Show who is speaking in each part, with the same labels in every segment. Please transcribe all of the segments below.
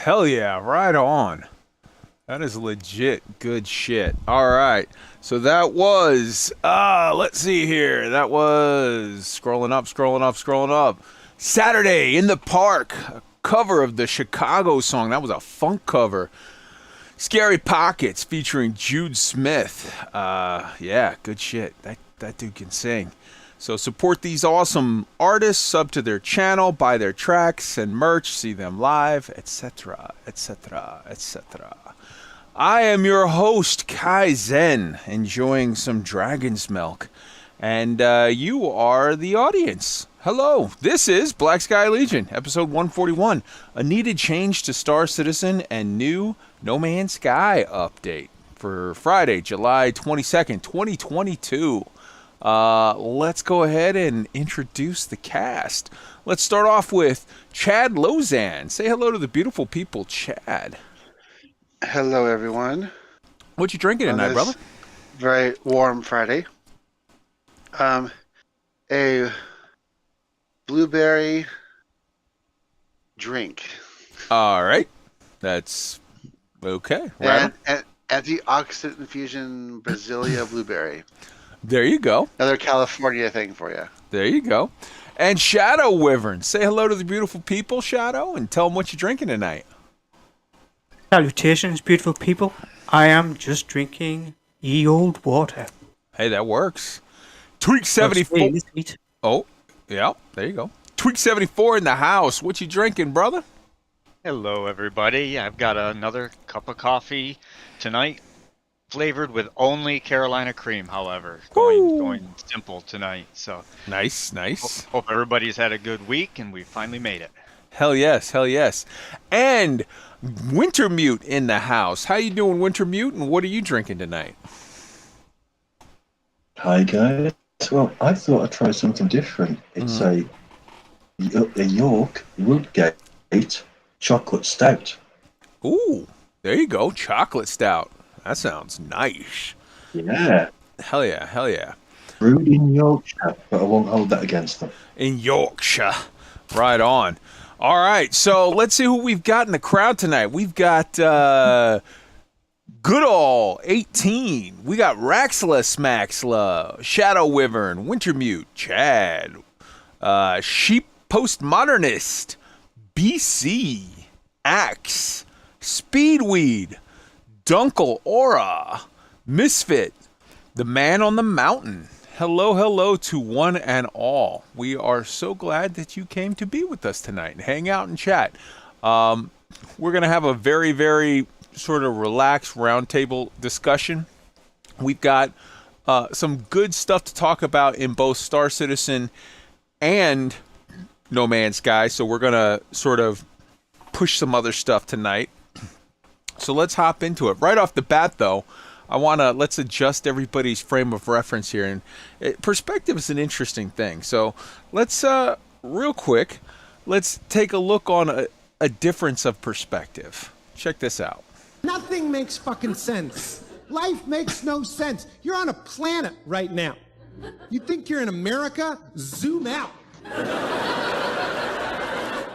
Speaker 1: Hell yeah, right on. That is legit good shit. All right. So that was, let's see here. That was scrolling up. Saturday in the Park, a cover of the Chicago song. That was a funk cover. Scary Pockets featuring Jude Smith. Yeah, good shit. That dude can sing. So support these awesome artists, sub to their channel, buy their tracks and merch, see them live, etc., etc., etc. I am your host, Kai Zen, enjoying some dragon's milk. And you are the audience. Hello, this is Black Sky Legion, episode 141, a needed change to Star Citizen and new No Man's Sky update for Friday, July 22nd, 2022. Let's go ahead and introduce the cast. Let's start off with Chad LOSAN. Say hello to the beautiful people, Chad.
Speaker 2: Hello, everyone.
Speaker 1: What you drinking tonight, brother?
Speaker 2: Very warm Friday. A blueberry drink.
Speaker 1: All right. That's okay. Right.
Speaker 2: And antioxidant infusion Brasilia blueberry.
Speaker 1: There you go.
Speaker 2: Another California thing for you.
Speaker 1: There you go. And Shadow Wyvern. Say hello to the beautiful people, Shadow, and tell them what you're drinking tonight.
Speaker 3: Salutations, beautiful people. I am just drinking ye old water.
Speaker 1: Hey, that works. Tweak 74. Oh, yeah, there you go. Tweak 74 in the house. What you drinking, brother?
Speaker 4: Hello, everybody. I've got another cup of coffee tonight, flavored with only Carolina cream, however. Going simple tonight. So
Speaker 1: nice.
Speaker 4: Hope everybody's had a good week, and we finally made it.
Speaker 1: Hell yes. And WINTERMUTE in the house. How you doing, WINTERMUTE, and what are you drinking tonight?
Speaker 5: Hi guys. Well, I thought I'd try something different. It's a York Woodgate chocolate stout.
Speaker 1: Ooh, there you go, chocolate stout. That sounds nice.
Speaker 5: Yeah.
Speaker 1: Hell yeah.
Speaker 5: Brewed in Yorkshire, but I won't hold that against them.
Speaker 1: In Yorkshire. Right on. All right, so let's see who we've got in the crowd tonight. We've got Goodall 18. We got Raxla Smaxla, Shadow Wyvern, WINTERMUTE, Chad, Sheep Postmodernist, BC, Axe, Speedweed, Dunkel Aura, Misfit, The Man on the Mountain. Hello to one and all. We are so glad that you came to be with us tonight and hang out and chat. We're going to have a very, very sort of relaxed roundtable discussion. We've got some good stuff to talk about in both Star Citizen and No Man's Sky, so we're going to sort of push some other stuff tonight. So let's hop into it. Right off the bat, though, let's adjust everybody's frame of reference here. And perspective is an interesting thing. So let's, real quick, let's take a look on a difference of perspective. Check this out.
Speaker 6: Nothing makes fucking sense. Life makes no sense. You're on a planet right now. You think you're in America? Zoom out.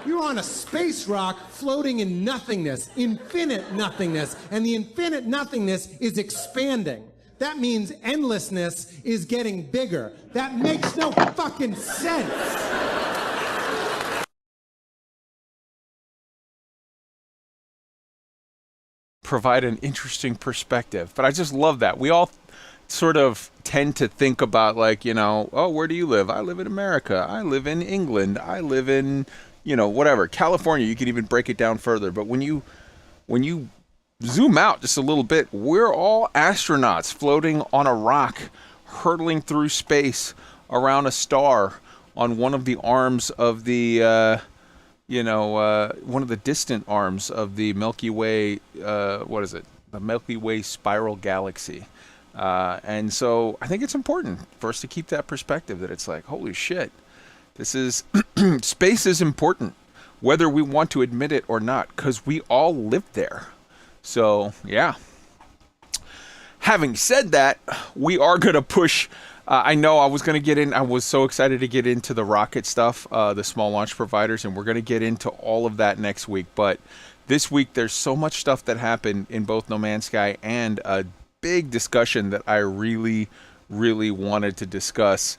Speaker 6: You're on a space rock floating in nothingness, infinite nothingness, and the infinite nothingness is expanding. That means endlessness is getting bigger. That makes no fucking sense.
Speaker 1: Provide an interesting perspective, but I just love that. We all sort of tend to think about, like, you know, oh, where do you live? I live in America. I live in England. I live in, you know, whatever, California. You could even break it down further. But when you zoom out just a little bit, we're all astronauts floating on a rock, hurtling through space around a star on one of the arms of the one of the distant arms of the Milky Way, the Milky Way spiral galaxy. And so I think it's important for us to keep that perspective, that it's like, holy shit, this is, space is important, whether we want to admit it or not, because we all live there. So, yeah. Having said that, we are going to push. I know I was going to get in. I was so excited to get into the rocket stuff, the small launch providers, and we're going to get into all of that next week. But this week there's so much stuff that happened in both No Man's Sky and a big discussion that I really, really wanted to discuss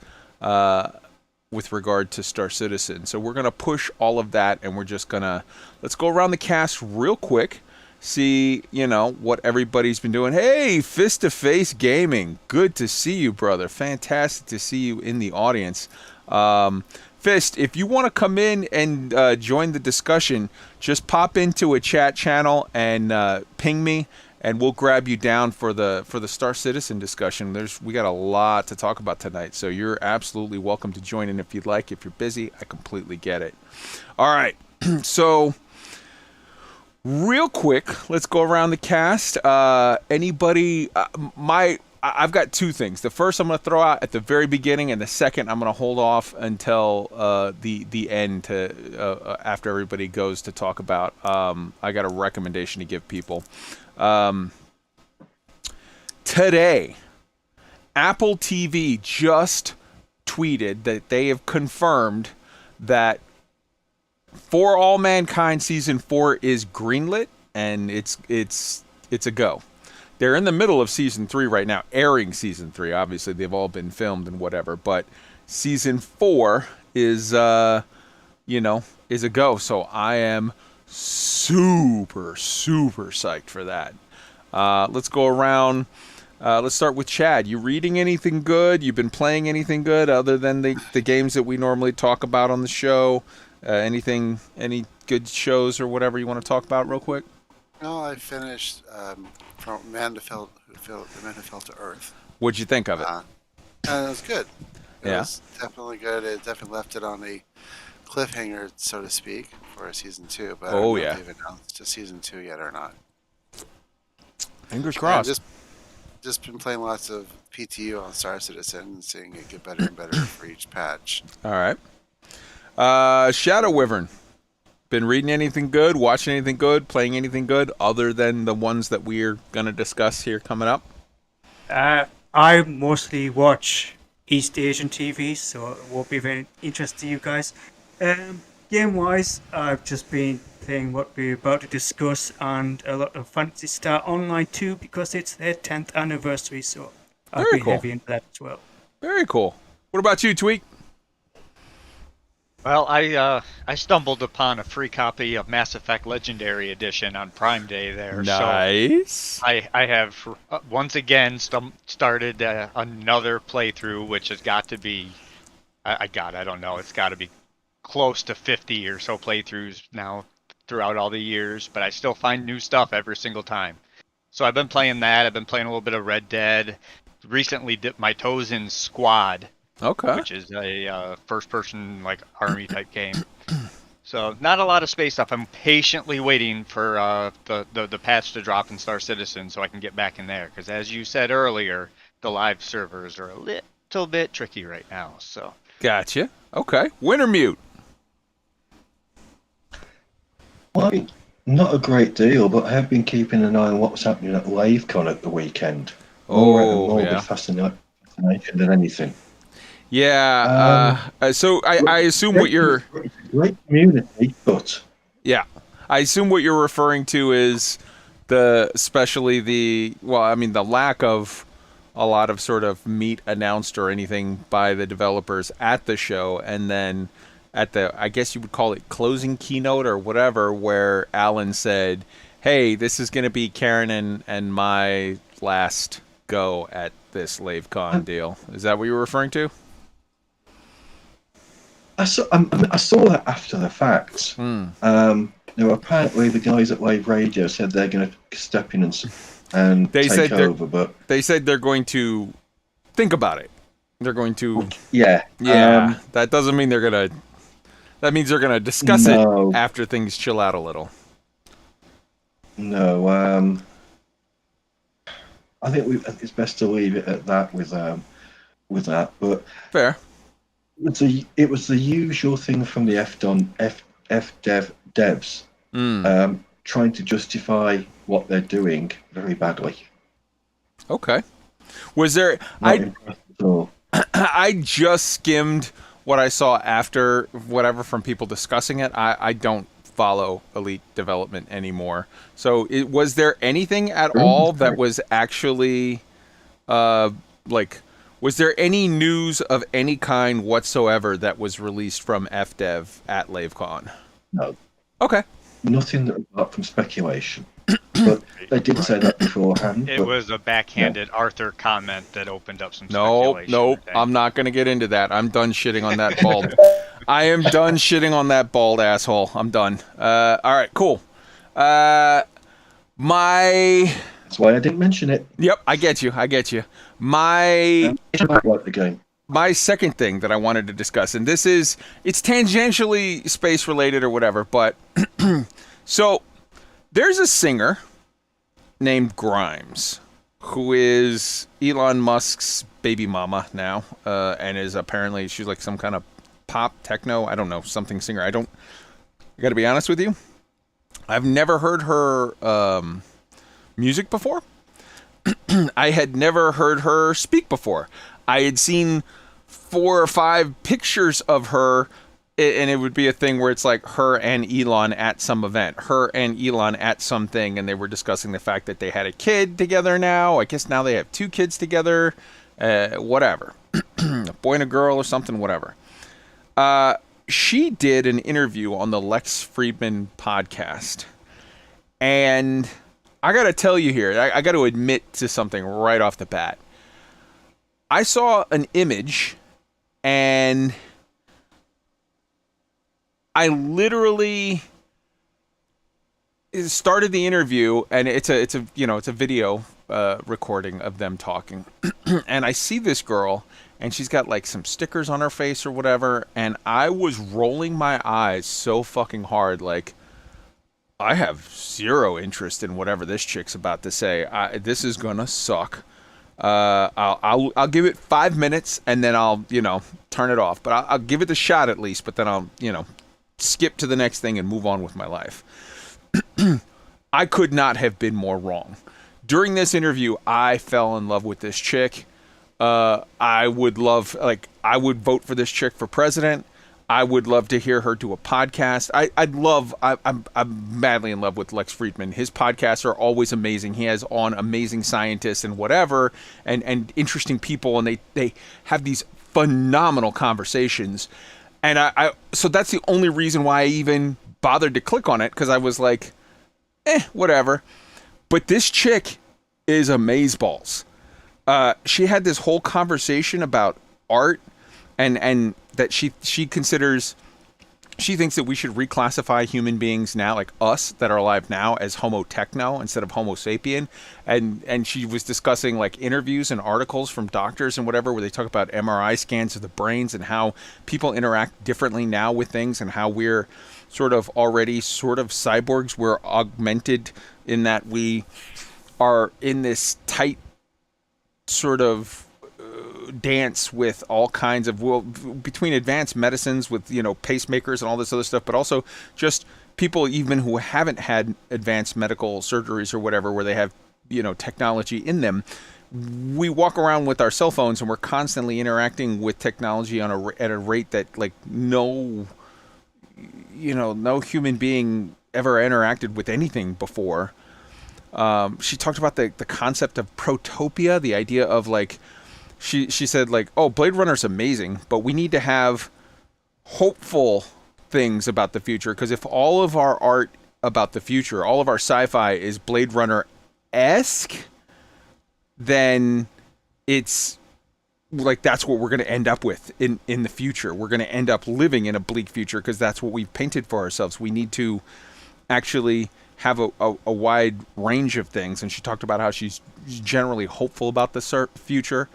Speaker 1: with regard to Star Citizen. So we're going to push all of that, and we're just going to, let's go around the cast real quick, see, you know, what everybody's been doing. Hey, Fist to Face Gaming, good to see you, brother. Fantastic to see you in the audience. Fist, if you want to come in and join the discussion, just pop into a chat channel and ping me, and we'll grab you down for the Star Citizen discussion. We got a lot to talk about tonight, so you're absolutely welcome to join in if you'd like. If you're busy, I completely get it. All right, so real quick, let's go around the cast. Anybody? I've got two things. The first I'm going to throw out at the very beginning, and the second I'm going to hold off until the end to after everybody goes to talk about. I got a recommendation to give people. Today, Apple TV just tweeted that they have confirmed that For All Mankind Season 4 is greenlit, and it's a go. They're in the middle of Season 3 right now, airing Season 3. Obviously, they've all been filmed and whatever, but Season 4 is, is a go. So I am super, super psyched for that. Let's go around. Let's start with Chad. You reading anything good? You've been playing anything good other than the games that we normally talk about on the show? Any good shows or whatever you want to talk about real quick?
Speaker 2: No, I finished from The Man Who Fell to Earth.
Speaker 1: What'd you think of it?
Speaker 2: And it was good. It
Speaker 1: Yeah.
Speaker 2: was definitely good. It definitely left it on a cliffhanger, so to speak, for Season 2. But I don't know if they've announced a Season 2 yet or not.
Speaker 1: Fingers crossed.
Speaker 2: Just been playing lots of PTU on Star Citizen and seeing it get better and better for each patch.
Speaker 1: All right. Shadow Wyvern. Been reading anything good, watching anything good, playing anything good, other than the ones that we're going to discuss here coming up?
Speaker 3: I mostly watch East Asian TV, so it won't be very interesting to you guys. Game-wise, I've just been playing what we're about to discuss, and a lot of Phantasy Star Online 2 because it's their 10th anniversary, so I've been heavy into that as well.
Speaker 1: Very cool. What about you, Tweak?
Speaker 4: Well, I stumbled upon a free copy of Mass Effect Legendary Edition on Prime Day there.
Speaker 1: Nice.
Speaker 4: So I have once again started another playthrough, which has got to be, I don't know, it's got to be close to 50 or so playthroughs now throughout all the years, but I still find new stuff every single time. So I've been playing that. I've been playing a little bit of Red Dead. Recently dipped my toes in Squad.
Speaker 1: Okay.
Speaker 4: Which is a first-person like army type game. So not a lot of space stuff. I'm patiently waiting for the patch to drop in Star Citizen so I can get back in there. Because as you said earlier, the live servers are a little bit tricky right now. So.
Speaker 1: Gotcha. Okay. WINTERMUTE.
Speaker 5: Well, not a great deal, but I have been keeping an eye on what's happening at WaveCon at the weekend. More
Speaker 1: yeah.
Speaker 5: fascination than anything.
Speaker 1: Yeah. So I assume what you're.
Speaker 5: Great community, but
Speaker 1: Yeah, I assume what you're referring to is especially the lack of a lot of sort of meat announced or anything by the developers at the show, and then at the, I guess you would call it closing keynote or whatever, where Alan said, "Hey, this is going to be Karen and my last go at this LaveCon deal." Is that what you were referring to?
Speaker 5: I saw that after the fact. Apparently the guys at Wave Radio said they're going to step in and take over, but
Speaker 1: they said they're going to think about it. They're going to.
Speaker 5: Yeah.
Speaker 1: That doesn't mean they're gonna. That means they're gonna discuss it after things chill out a little.
Speaker 5: No. I think it's best to leave it at that with that. But
Speaker 1: fair.
Speaker 5: It was the usual thing from the FDev devs, trying to justify what they're doing very badly.
Speaker 1: Okay. Was there? I just skimmed what I saw after whatever from people discussing it. I don't follow Elite development anymore. So was there anything at all that was actually was there any news of any kind whatsoever that was released from FDev at LaveCon?
Speaker 5: No.
Speaker 1: Okay.
Speaker 5: Nothing apart from speculation. But they did say that beforehand.
Speaker 4: It was a backhanded Arthur comment that opened up some speculation.
Speaker 1: Nope. I'm not going to get into that. I'm done shitting on that bald. I am done shitting on that bald asshole. I'm done. All right, cool. That's
Speaker 5: why I didn't mention it.
Speaker 1: Yep, I get you. My second thing that I wanted to discuss, and it's tangentially space related or whatever, but so there's a singer named Grimes who is Elon Musk's baby mama now, and is apparently, she's like some kind of pop techno, I don't know, something singer. I gotta be honest with you, I've never heard her music before. I had never heard her speak before. I had seen 4 or 5 pictures of her, and it would be a thing where it's like her and Elon at some event, her and Elon at something, and they were discussing the fact that they had a kid together now. I guess now they have 2 kids together, whatever. A boy and a girl or something, whatever. She did an interview on the Lex Friedman podcast, and I got to tell you here, I got to admit to something right off the bat. I saw an image, and I literally started the interview, and it's a video recording of them talking, and I see this girl, and she's got like some stickers on her face or whatever, and I was rolling my eyes so fucking hard, like, I have zero interest in whatever this chick's about to say. This is gonna suck. I'll give it 5 minutes and then I'll turn it off. But I'll give it the shot at least. But then I'll skip to the next thing and move on with my life. I could not have been more wrong. During this interview, I fell in love with this chick. I would vote for this chick for president. I would love to hear her do a podcast. I'm madly in love with Lex Friedman. His podcasts are always amazing. He has on amazing scientists and whatever, and interesting people, and they have these phenomenal conversations. And so that's the only reason why I even bothered to click on it, because I was like, whatever. But this chick is amazeballs. She had this whole conversation about art, and that she thinks that we should reclassify human beings now, like us that are alive now, as Homo techno instead of Homo sapien. And she was discussing like interviews and articles from doctors and whatever, where they talk about MRI scans of the brains and how people interact differently now with things, and how we're already cyborgs. We're augmented in that we are in this tight sort of dance with all kinds of, between advanced medicines with pacemakers and all this other stuff, but also just people even who haven't had advanced medical surgeries or whatever, where they have technology in them. We walk around with our cell phones, and we're constantly interacting with technology at a rate that like no human being ever interacted with anything before. She talked about the concept of protopia, the idea of like, she said like, oh, Blade Runner's amazing, but we need to have hopeful things about the future, because if all of our art about the future, all of our sci-fi is Blade Runner-esque, then it's like that's what we're going to end up with in the future. We're going to end up living in a bleak future, because that's what we've painted for ourselves. We need to actually have a wide range of things. And she talked about how she's generally hopeful about the future.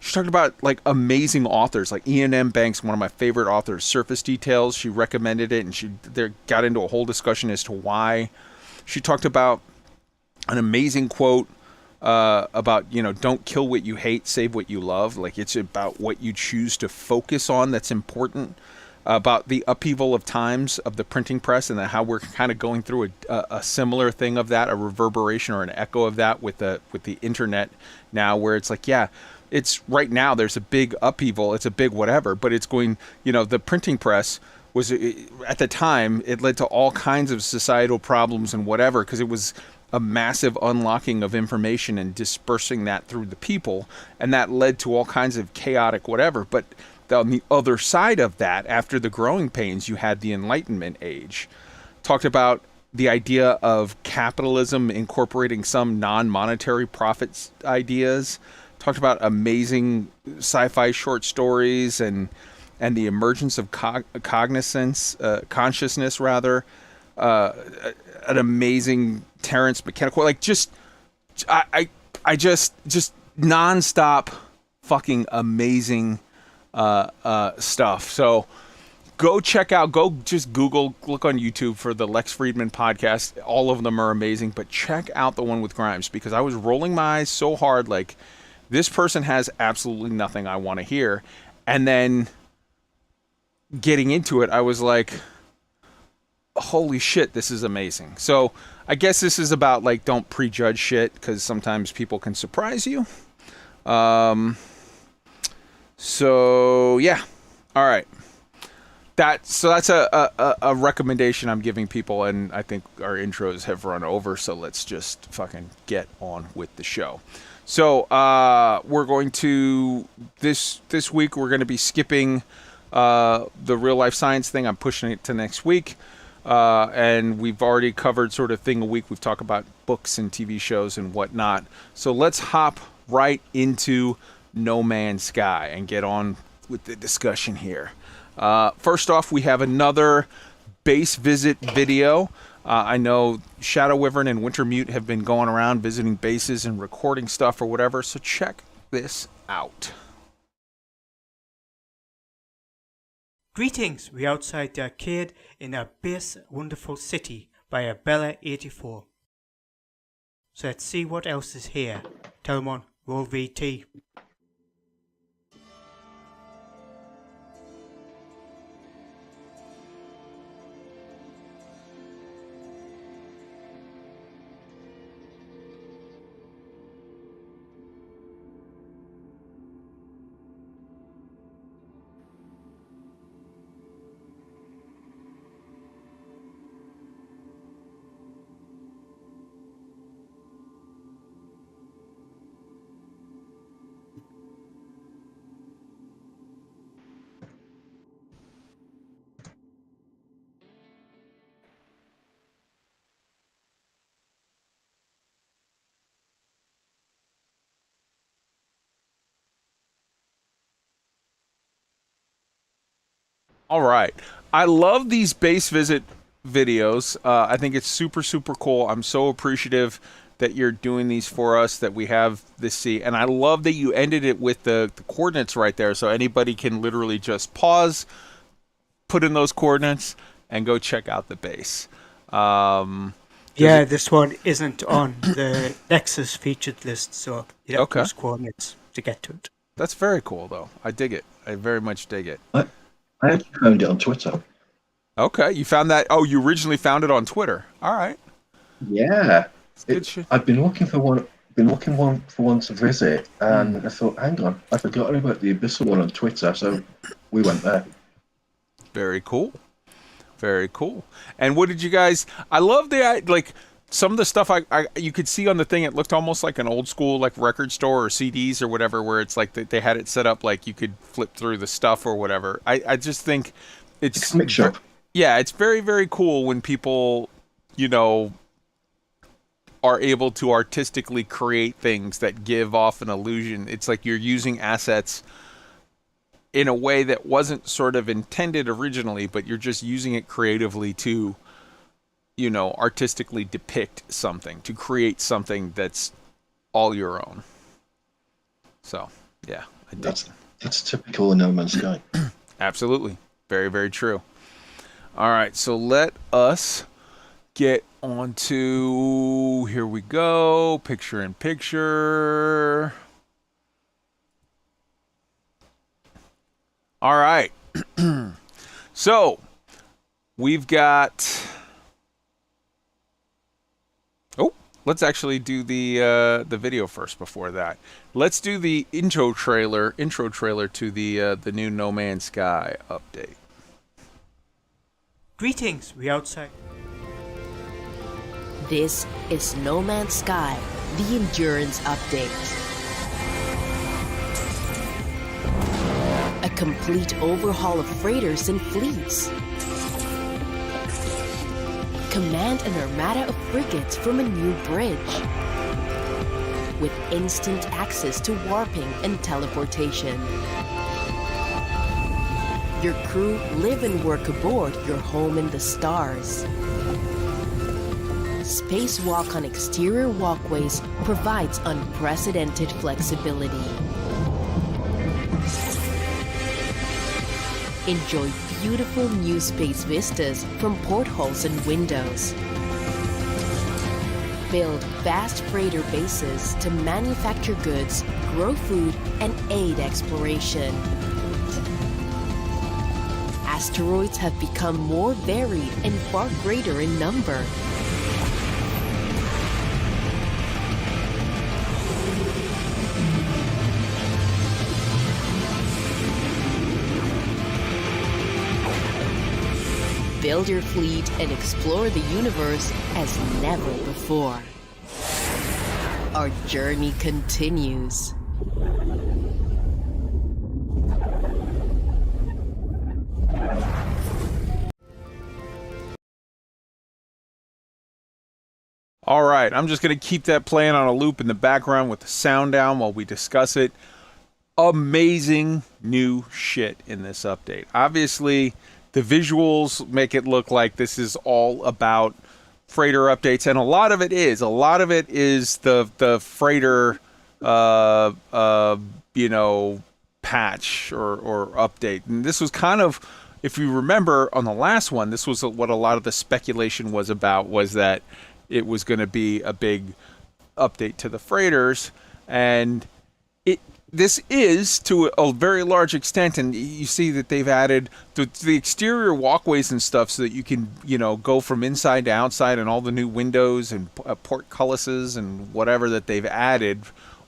Speaker 1: She talked about like amazing authors like Ian M. Banks, one of my favorite authors, Surface Details. She recommended it, and she got into a whole discussion as to why. She talked about an amazing quote about, don't kill what you hate, save what you love. Like, it's about what you choose to focus on that's important. About the upheaval of times of the printing press, and how we're kind of going through a similar thing of that, a reverberation or an echo of that with the internet now, where it's like, yeah, it's right now there's a big upheaval, it's a big whatever, but it's going, the printing press was at the time, it led to all kinds of societal problems and whatever, because it was a massive unlocking of information and dispersing that through the people, and that led to all kinds of chaotic whatever. But on the other side of that, after the growing pains, you had the Enlightenment age. Talked about the idea of capitalism incorporating some non-monetary profits ideas. Talked about amazing sci-fi short stories and the emergence of consciousness rather. An amazing Terrence Mechanical, like just nonstop fucking amazing stuff. So go check out, just Google, look on YouTube for the Lex Friedman podcast. All of them are amazing, but check out the one with Grimes, because I was rolling my eyes so hard, like, this person has absolutely nothing I want to hear. And then getting into it, I was like, holy shit, this is amazing. So I guess this is about, like, don't prejudge shit, because sometimes people can surprise you. So yeah, all right. So that's a recommendation I'm giving people, and I think our intros have run over, so let's just fucking get on with the show. So we're going to this week we're going to be skipping the real life science thing. I'm pushing it to next week. And we've already covered sort of thing a week. We've talked about books and TV shows and whatnot. So let's hop right into No Man's Sky and get on with the discussion here. First off, we have another base visit video. I know Shadow Wyvern and Wintermute have been going around visiting bases and recording stuff or whatever. So check this out.
Speaker 3: Greetings, we're outside the arcade in a base wonderful city by a Bella 84. So let's see what else is here. Telmon, roll VT.
Speaker 1: All right. I love these base visit videos. I think it's super, super cool. I'm so appreciative that you're doing these for us, that we have this see. And I love that you ended it with the coordinates right there, so anybody can literally just pause, put in those coordinates, and go check out the base.
Speaker 3: This one isn't on the Nexus featured list, so you have those coordinates to get to it.
Speaker 1: That's very cool, though. I dig it. I very much dig it.
Speaker 5: I actually found it on Twitter.
Speaker 1: Okay, you found that? Oh, you originally found it on Twitter. All right.
Speaker 5: Yeah,
Speaker 1: good shit.
Speaker 5: I've been looking for one. For one to visit, and I thought, hang on, I forgot about the Abyssal one on Twitter, so we went there.
Speaker 1: Very cool. Very cool. And what did you guys? I love the like some of the stuff you could see on the thing. It looked almost like an old school like record store or CDs or whatever, where it's like they had it set up like you could flip through the stuff or whatever. I just think it's
Speaker 5: a comic shop.
Speaker 1: Yeah, it's very, very cool when people, are able to artistically create things that give off an illusion. It's like you're using assets in a way that wasn't sort of intended originally, but you're just using it creatively to, artistically depict something, to create something that's all your own. So, yeah, I dig it.
Speaker 5: That's typical in No Man's Sky.
Speaker 1: Absolutely. Very, very true. All right, so let us get on to, here we go, picture in picture. All right. So, we've got, let's actually do the video first before that. Let's do the intro trailer to the new No Man's Sky update.
Speaker 3: Greetings, we outside.
Speaker 7: This is No Man's Sky, the Endurance Update. A complete overhaul of freighters and fleets. Command an armada of frigates from a new bridge. With instant access to warping and teleportation. Your crew live and work aboard your home in the stars. Spacewalk on exterior walkways provides unprecedented flexibility. Enjoy beautiful new space vistas from portholes and windows. Build vast freighter bases to manufacture goods, grow food, and aid exploration. Asteroids have become more varied and far greater in number. Build your fleet and explore the universe as never before. Our journey continues.
Speaker 1: All right, I'm just going to keep that playing on a loop in the background with the sound down while we discuss it. Amazing new shit in this update. Obviously, the visuals make it look like this is all about freighter updates, and a lot of it is. A lot of it is the freighter, patch or update. And this was kind of, if you remember on the last one, this was what a lot of the speculation was about, was that it was going to be a big update to the freighters, and this is to a very large extent, and you see that they've added the exterior walkways and stuff so that you can, go from inside to outside, and all the new windows and portcullises and whatever that they've added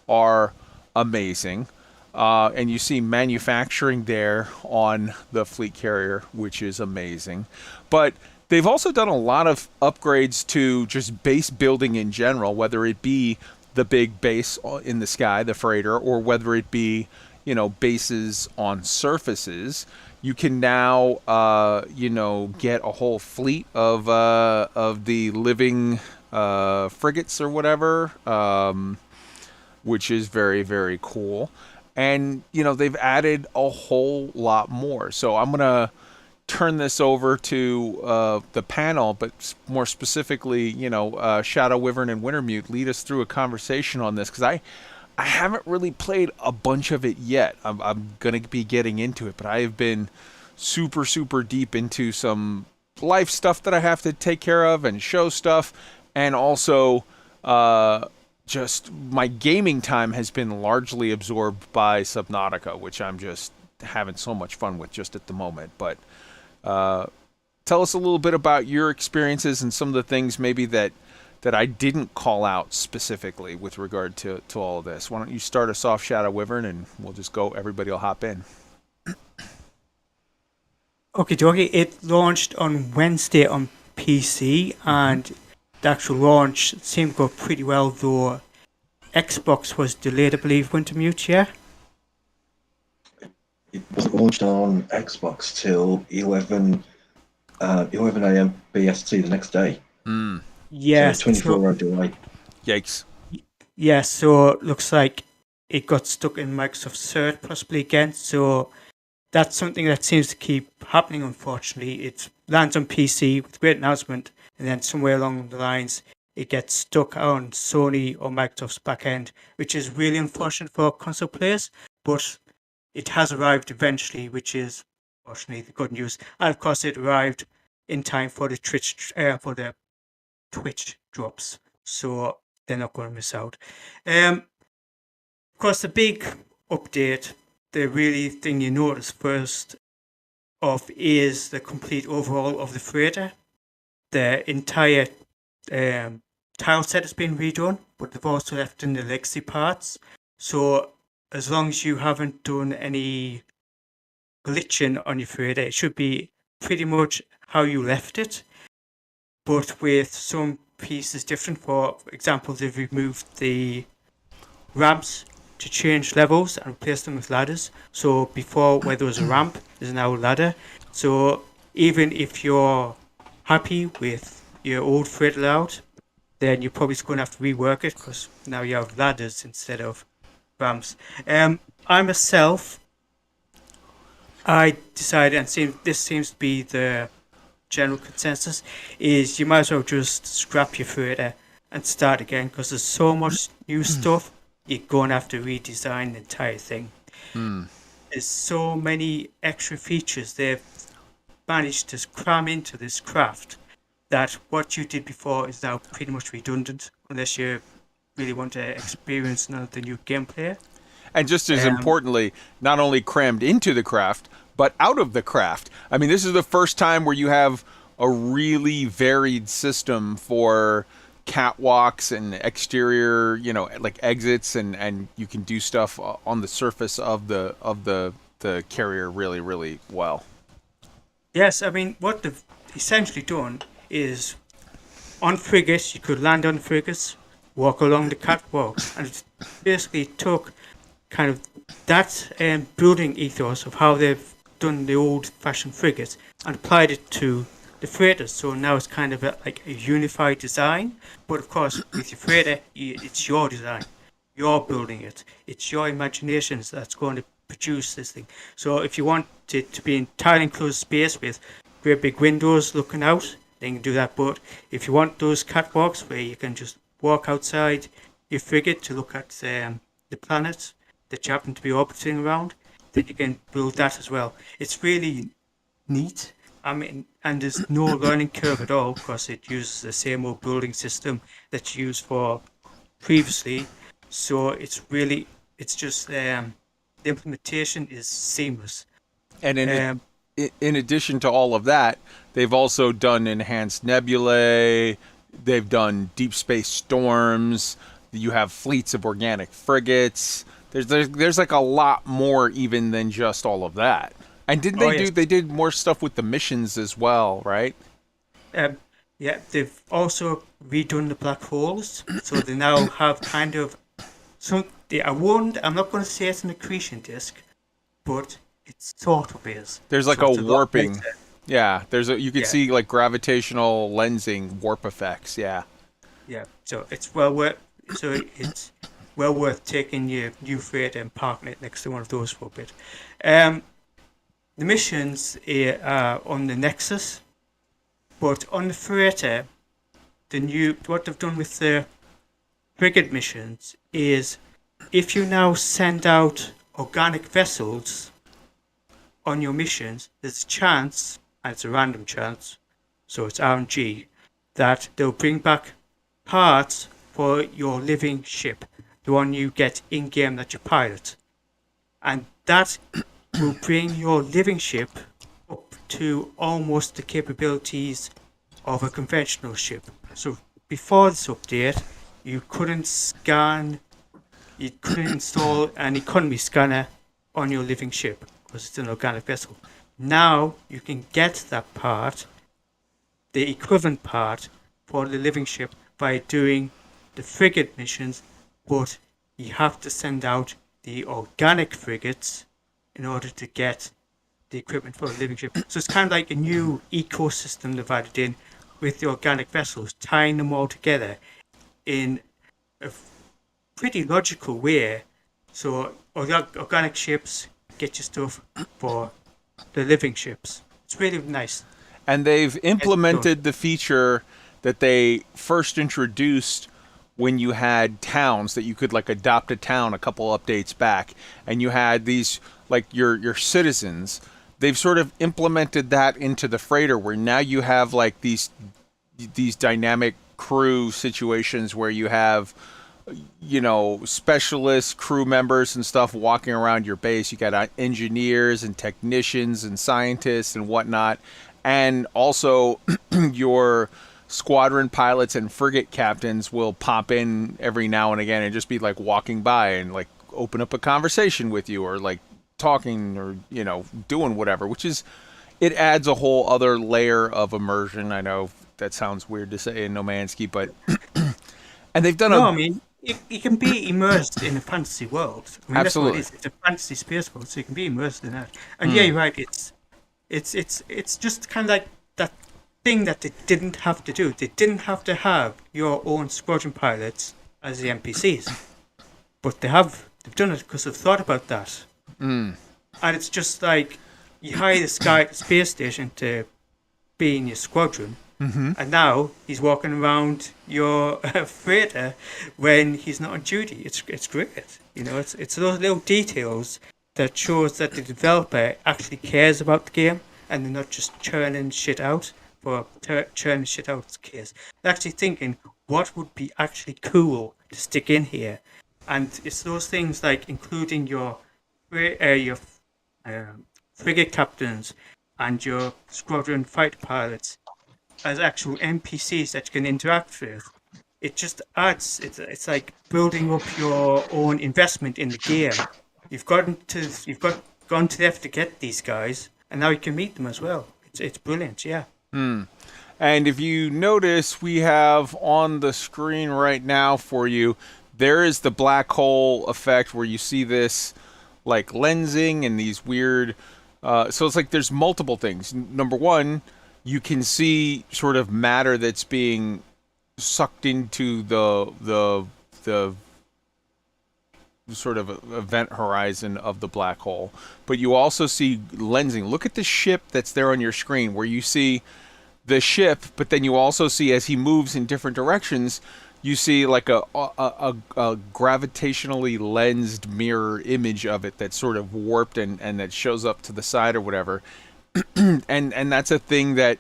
Speaker 1: are amazing. And you see manufacturing there on the fleet carrier, which is amazing. But they've also done a lot of upgrades to just base building in general, whether it be the big base in the sky, the freighter, or whether it be, bases on surfaces. You can now, get a whole fleet of the living frigates or whatever, which is very, very cool. And, they've added a whole lot more. So I'm going to turn this over to the panel, but more specifically, Shadow Wyvern and Wintermute lead us through a conversation on this, because I haven't really played a bunch of it yet. I'm going to be getting into it, but I have been super, super deep into some life stuff that I have to take care of and show stuff, and also just my gaming time has been largely absorbed by Subnautica, which I'm just having so much fun with just at the moment. But tell us a little bit about your experiences and some of the things maybe that I didn't call out specifically with regard to all of this. Why don't you start us off, Shadow Wyvern, and we'll just go, everybody will hop in.
Speaker 3: Okay, dokie. It launched on Wednesday on PC, and the actual launch seemed to go pretty well, though Xbox was delayed, I believe, Wintermute, yeah?
Speaker 5: It was launched on Xbox till 11 a.m. BST the next day.
Speaker 3: Yes.
Speaker 5: So 24-hour delay.
Speaker 1: Yikes.
Speaker 3: Yeah, so it looks like it got stuck in Microsoft Search possibly again. So that's something that seems to keep happening, unfortunately. It lands on PC with a great announcement, and then somewhere along the lines, it gets stuck on Sony or Microsoft's back end, which is really unfortunate for console players. But it has arrived eventually, which is unfortunately the good news. And of course, it arrived in time for the Twitch drops, so they're not going to miss out. Of course, the big update, the really thing you notice first off, is the complete overhaul of the freighter. The entire tile set has been redone, but they've also left in the legacy parts. So as long as you haven't done any glitching on your freighter, it should be pretty much how you left it, but with some pieces different. For example, they've removed the ramps to change levels and replace them with ladders. So before, where there was a ramp, there's now a ladder. So even if you're happy with your old freight layout, then you're probably going to have to rework it, because now you have ladders instead of ramps. I myself, I decided, and this seems to be the general consensus, is you might as well just scrap your freighter and start again, because there's so much new stuff, you're going to have to redesign the entire thing. There's so many extra features they've managed to cram into this craft that what you did before is now pretty much redundant, unless you really want to experience none of the new gameplay.
Speaker 1: And just as importantly, not only crammed into the craft, but out of the craft. I mean, this is the first time where you have a really varied system for catwalks and exterior, like exits, and you can do stuff on the surface of the carrier really, really well.
Speaker 3: Yes, I mean, what they've essentially done is, on frigates, you could land on frigates, walk along the catwalk, and it basically took kind of that building ethos of how they've done the old-fashioned frigates and applied it to the freighters. So now it's kind of like a unified design, but of course with your freighter, it's your design, you're building it, it's your imagination that's going to produce this thing. So if you want it to be entirely enclosed space with great big windows looking out, then you can do that. But if you want those catwalks where you can just walk outside your frigate to look at the planets that you happen to be orbiting around, then you can build that as well. It's really neat. I mean, and there's no learning curve at all, because it uses the same old building system that you used for previously. So it's just the implementation is seamless.
Speaker 1: And in addition to all of that, they've also done enhanced nebulae. They've done deep space storms. You have fleets of organic frigates. There's like a lot more even than just all of that. And didn't they they did more stuff with the missions as well, right?
Speaker 3: Yeah, they've also redone the black holes, so they now have kind of I'm not going to say it's an accretion disk, but it sort of is.
Speaker 1: There's like a warping. Yeah, you could see like gravitational lensing warp effects. Yeah.
Speaker 3: Yeah, so it's well worth taking your new freighter and parking it next to one of those for a bit. The missions are on the Nexus, but on the freighter, what they've done with the frigate missions is, if you now send out organic vessels on your missions, there's a chance, and it's a random chance, so it's RNG, that they'll bring back parts for your living ship, the one you get in-game that you pilot. And that will bring your living ship up to almost the capabilities of a conventional ship. So before this update, you couldn't install an economy scanner on your living ship because it's an organic vessel. Now you can get that part, the equivalent part, for the living ship by doing the frigate missions, but you have to send out the organic frigates in order to get the equipment for the living ship. So it's kind of like a new ecosystem they've added in with the organic vessels, tying them all together in a pretty logical way. So organic ships get you stuff for the living ships. It's really nice.
Speaker 1: And they've implemented the feature that they first introduced when you had towns, that you could like adopt a town a couple updates back, and you had these like your citizens. They've sort of implemented that into the freighter, where now you have like these dynamic crew situations where you have, specialist crew members and stuff walking around your base. You got engineers and technicians and scientists and whatnot, and also your squadron pilots and frigate captains will pop in every now and again and just be like walking by and like open up a conversation with you, or like talking, or doing whatever, which is it adds a whole other layer of immersion. I know that sounds weird to say in No Man's Sky, but and they've done
Speaker 3: I mean, you can be immersed in a fantasy world. I mean,
Speaker 1: absolutely.
Speaker 3: That's what it is. It's a fantasy space world, so you can be immersed in that. And yeah, you're right. It's just kind of like that thing that they didn't have to do. They didn't have to have your own squadron pilots as the NPCs, but they have. They've done it because they've thought about that. And it's just like you hire this guy at the space station to be in your squadron, and now he's walking around your freighter when he's not on duty. It's great. You know, it's those little details that shows that the developer actually cares about the game and they're not just churning shit out for churning shit out's case. They're actually thinking what would be actually cool to stick in here, and it's those things like including your frigate captains and your squadron fighter pilots as actual NPCs that you can interact with. It just adds. It's like building up your own investment in the game. You've gone to the effort to get these guys, and now you can meet them as well. It's brilliant, yeah.
Speaker 1: And if you notice, we have on the screen right now for you, there is the black hole effect where you see this like lensing and these weird. So it's like there's multiple things. Number one, you can see sort of matter that's being sucked into the sort of event horizon of the black hole, but you also see lensing. Look at the ship that's there on your screen where you see the ship, but then you also see as he moves in different directions, you see like a gravitationally lensed mirror image of it that's sort of warped and that shows up to the side or whatever. and that's a thing that,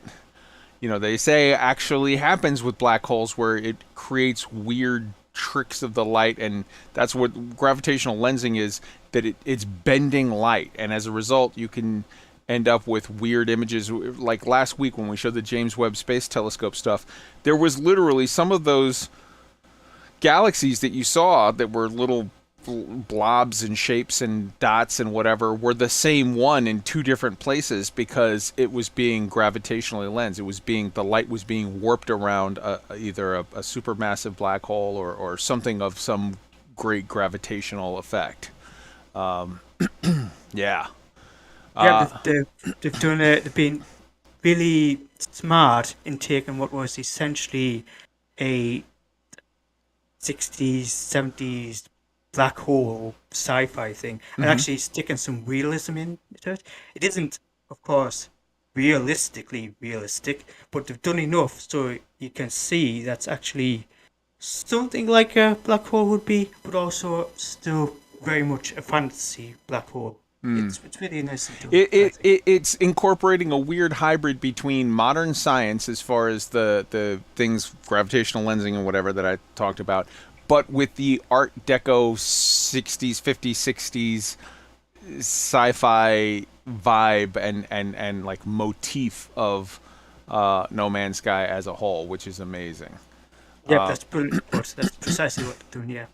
Speaker 1: you know, they say actually happens with black holes, where it creates weird tricks of the light, and that's what gravitational lensing is, that it's bending light, and as a result you can end up with weird images. Like last week when we showed the James Webb Space Telescope stuff, there was literally some of those galaxies that you saw that were little blobs and shapes and dots and whatever were the same one in two different places because it was being gravitationally lensed. The light was being warped around either a supermassive black hole or something of some great gravitational effect. Yeah.
Speaker 3: They've been really smart in taking what was essentially a 60s, 70s black hole sci-fi thing and actually sticking some realism into it. It isn't, of course, realistically realistic, but they've done enough so you can see that's actually something like a black hole would be, but also still very much a fantasy black hole. It's really nice to do.
Speaker 1: It's incorporating a weird hybrid between modern science as far as the things, gravitational lensing and whatever that I talked about, but with the Art Deco 60s, 50s, 60s sci-fi vibe and like motif of No Man's Sky as a whole, which is amazing.
Speaker 3: Yeah, that's brilliant. That's precisely what they're doing, yeah.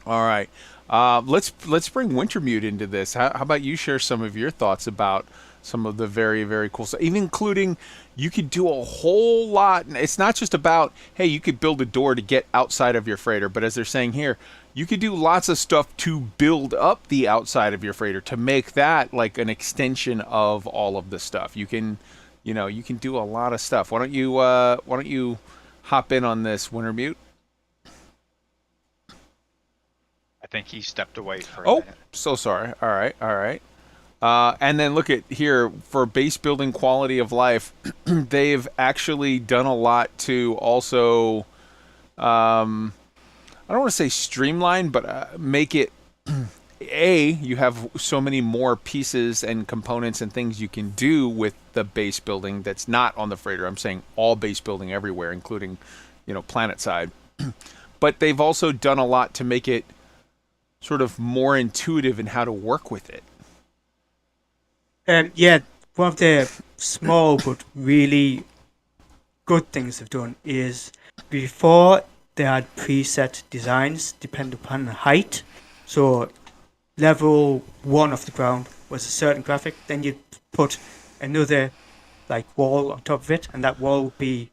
Speaker 1: All right. Let's bring Wintermute into this. How about you share some of your thoughts about some of the very, very cool stuff, even including you could do a whole lot. It's not just about, hey, you could build a door to get outside of your freighter, but as they're saying here, you could do lots of stuff to build up the outside of your freighter to make that like an extension of all of the stuff. You can do a lot of stuff. Why don't you hop in on this, Wintermute?
Speaker 4: I think he stepped away for a minute.
Speaker 1: So sorry. All right. And then look at here for base building quality of life. They've actually done a lot to also, I don't want to say streamline, but make it, you have so many more pieces and components and things you can do with the base building that's not on the freighter. I'm saying all base building everywhere, including, planet side. But they've also done a lot to make it sort of more intuitive in how to work with it.
Speaker 3: One of the small but really good things they've done is before they had preset designs depending upon the height. So level 1 of the ground was a certain graphic, then you'd put another like wall on top of it, and that wall will be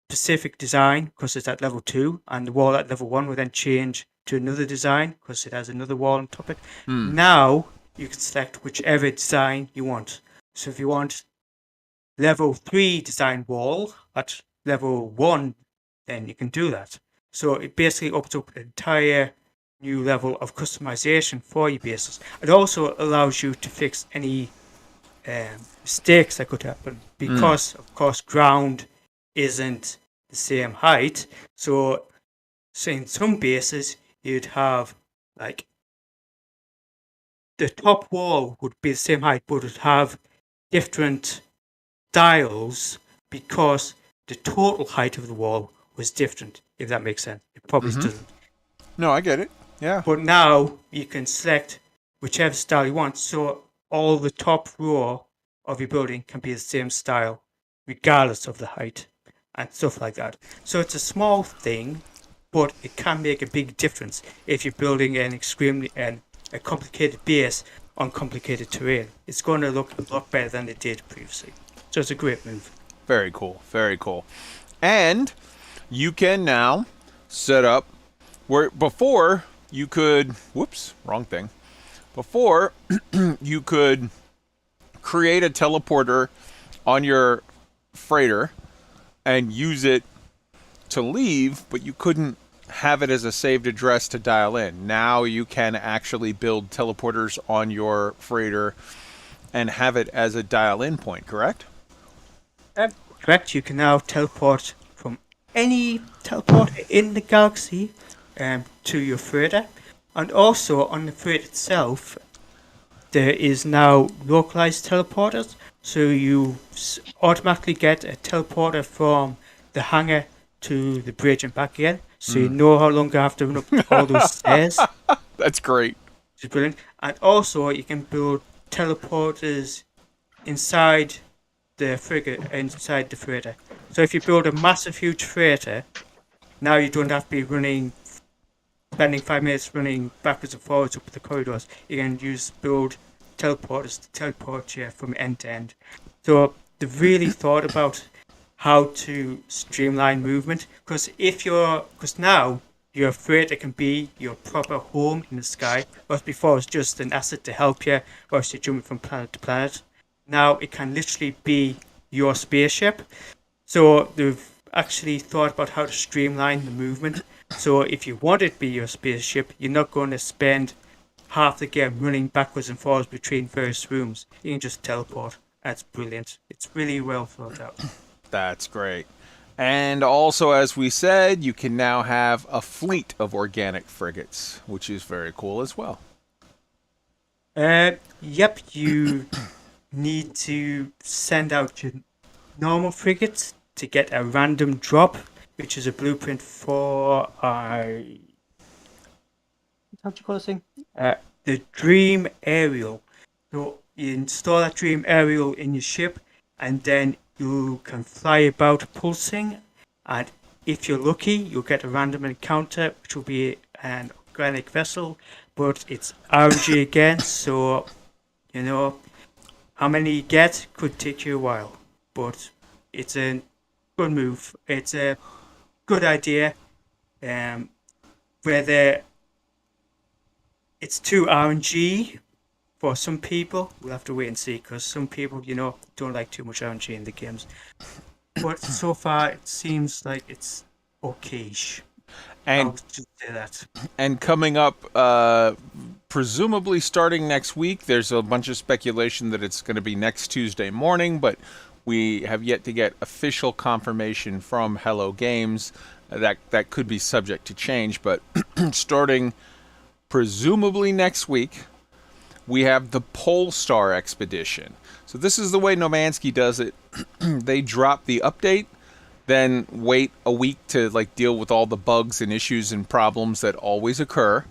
Speaker 3: specific design because it's at level 2, and the wall at level 1 will then change to another design because it has another wall on top of it. Now you can select whichever design you want. So if you want level 3 design wall at level 1, then you can do that. So it basically opens up an entire new level of customization for your bases. It also allows you to fix any mistakes that could happen because, of course, ground isn't the same height. So in some bases, you'd have like the top wall would be the same height, but it would have different styles because the total height of the wall was different, if that makes sense. It probably doesn't.
Speaker 1: No, I get it. Yeah.
Speaker 3: But now you can select whichever style you want. So all the top row of your building can be the same style, regardless of the height and stuff like that. So it's a small thing, but it can make a big difference if you're building an extremely a complicated base on complicated terrain. It's going to look a lot better than it did previously. So it's a great move.
Speaker 1: Very cool. Very cool. And you can now set up where before you could, whoops, wrong thing. Before you could create a teleporter on your freighter and use it to leave, but you couldn't have it as a saved address to dial in. Now you can actually build teleporters on your freighter and have it as a dial-in point, correct?
Speaker 3: Correct. You can now teleport from any teleporter in the galaxy to your freighter. And also on the freighter itself, there is now localized teleporters. So you automatically get a teleporter from the hangar to the bridge and back again. So you no longer have to run up all those stairs.
Speaker 1: That's great.
Speaker 3: Which is brilliant. And also you can build teleporters inside the frigate, inside the freighter. So if you build a massive, huge freighter, now you don't have to be spending 5 minutes running backwards and forwards up the corridors. You can build teleporters to teleport you from end to end. So they've really thought about how to streamline movement, because now your freighter can be your proper home in the sky, whereas before it was just an asset to help you whilst you're jumping from planet to planet. Now it can literally be your spaceship. So they've actually thought about how to streamline the movement. So if you want it to be your spaceship, you're not going to spend half the game running backwards and forwards between various rooms. You can just teleport. That's brilliant. It's really well thought out.
Speaker 1: That's great. And also, as we said, you can now have a fleet of organic frigates, which is very cool as well.
Speaker 3: Yep, you need to send out your normal frigates to get a random drop, which is a blueprint for how do you call this thing? The Dream Aerial. So you install that Dream Aerial in your ship, and then you can fly about pulsing, and if you're lucky, you'll get a random encounter, which will be an organic vessel, but it's RNG again, so you know how many you get could take you a while, but it's a good move. It's a good idea. Whether it's too RNG for some people, we'll have to wait and see, because some people, don't like too much RNG in the games. But so far, it seems like it's okay-ish.
Speaker 1: And,
Speaker 3: I'll just say that.
Speaker 1: And coming up, presumably starting next week, there's a bunch of speculation that it's going to be next Tuesday morning, but we have yet to get official confirmation from HELLOGAMES. That could be subject to change, but starting presumably next week, we have the Polestar Expedition. So this is the way Nomansky does it. They drop the update, then wait a week to deal with all the bugs and issues and problems that always occur,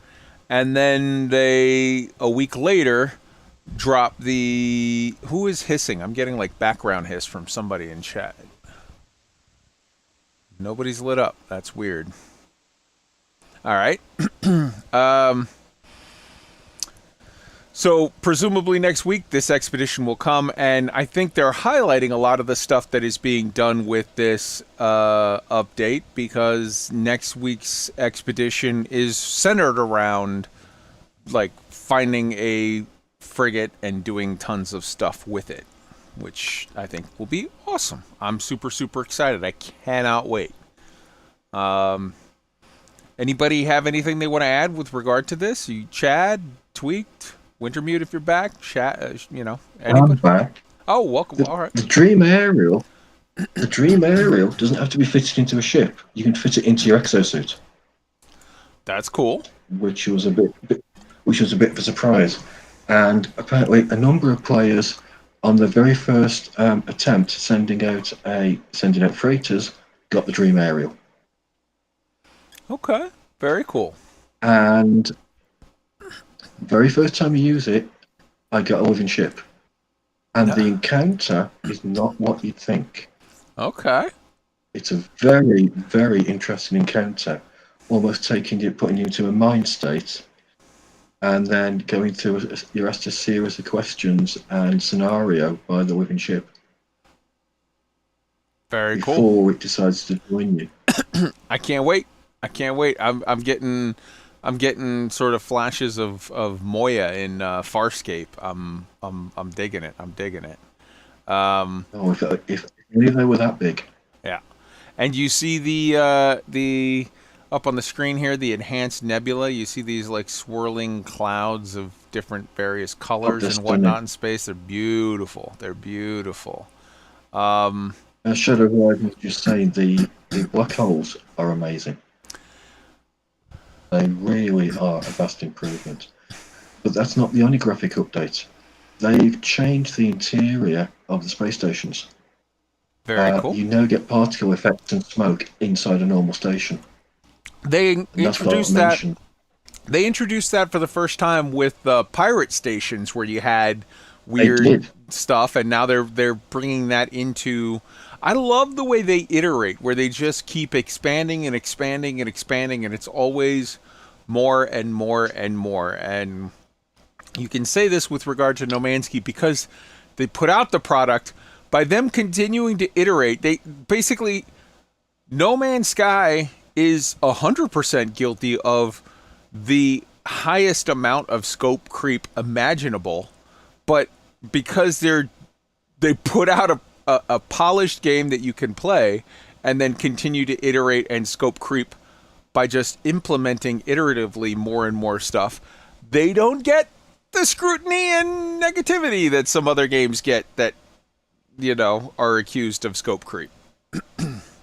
Speaker 1: and then they a week later drop the who is hissing? I'm getting background hiss from somebody in chat. Nobody's lit up. That's weird. All right. So presumably next week this expedition will come, and I think they're highlighting a lot of the stuff that is being done with this update, because next week's expedition is centered around like finding a frigate and doing tons of stuff with it, which I think will be awesome. I'm super, super excited. I cannot wait. Anybody have anything they want to add with regard to this? You, Chad, Tweaked, WINTERMUTE, if you're back, chat, you know, anybody?
Speaker 5: I'm back.
Speaker 1: Oh, welcome. All right.
Speaker 5: The Dream Aerial doesn't have to be fitted into a ship. You can fit it into your exosuit.
Speaker 1: That's cool.
Speaker 5: Which was a bit of a surprise. And apparently, a number of players on the very first attempt sending out freighters got the Dream Aerial.
Speaker 1: Okay, very cool.
Speaker 5: And very first time you use it, I got a living ship. And the encounter is not what you'd think.
Speaker 1: Okay.
Speaker 5: It's a very, very interesting encounter, almost putting you into a mind state, and then going through, you're asked a series of questions and scenario by the living ship.
Speaker 1: Very cool.
Speaker 5: Before it decides to join you.
Speaker 1: I can't wait. I'm getting sort of flashes of Moya in Farscape. I'm digging it.
Speaker 5: If only they were that big.
Speaker 1: Yeah. And you see the up on the screen here, the enhanced nebula. You see these like swirling clouds of different various colors and whatnot in space. They're beautiful.
Speaker 5: I should have was just saying the black holes are amazing. They really are a vast improvement. But that's not the only graphic update. They've changed the interior of the space stations.
Speaker 1: Very cool.
Speaker 5: You now get particle effects and smoke inside a normal station.
Speaker 1: They introduced that. They introduced that for the first time with the pirate stations, where you had weird stuff, and now they're bringing that into. I love the way they iterate, where they just keep expanding and expanding and expanding, and it's always more and more and more. And you can say this with regard to No Man's Sky, because they put out the product. By them continuing to iterate, they basically, No Man's Sky is 100% guilty of the highest amount of scope creep imaginable, but because they put out a polished game that you can play, and then continue to iterate and scope creep by just implementing iteratively more and more stuff, they don't get the scrutiny and negativity that some other games get that, you know, are accused of scope creep.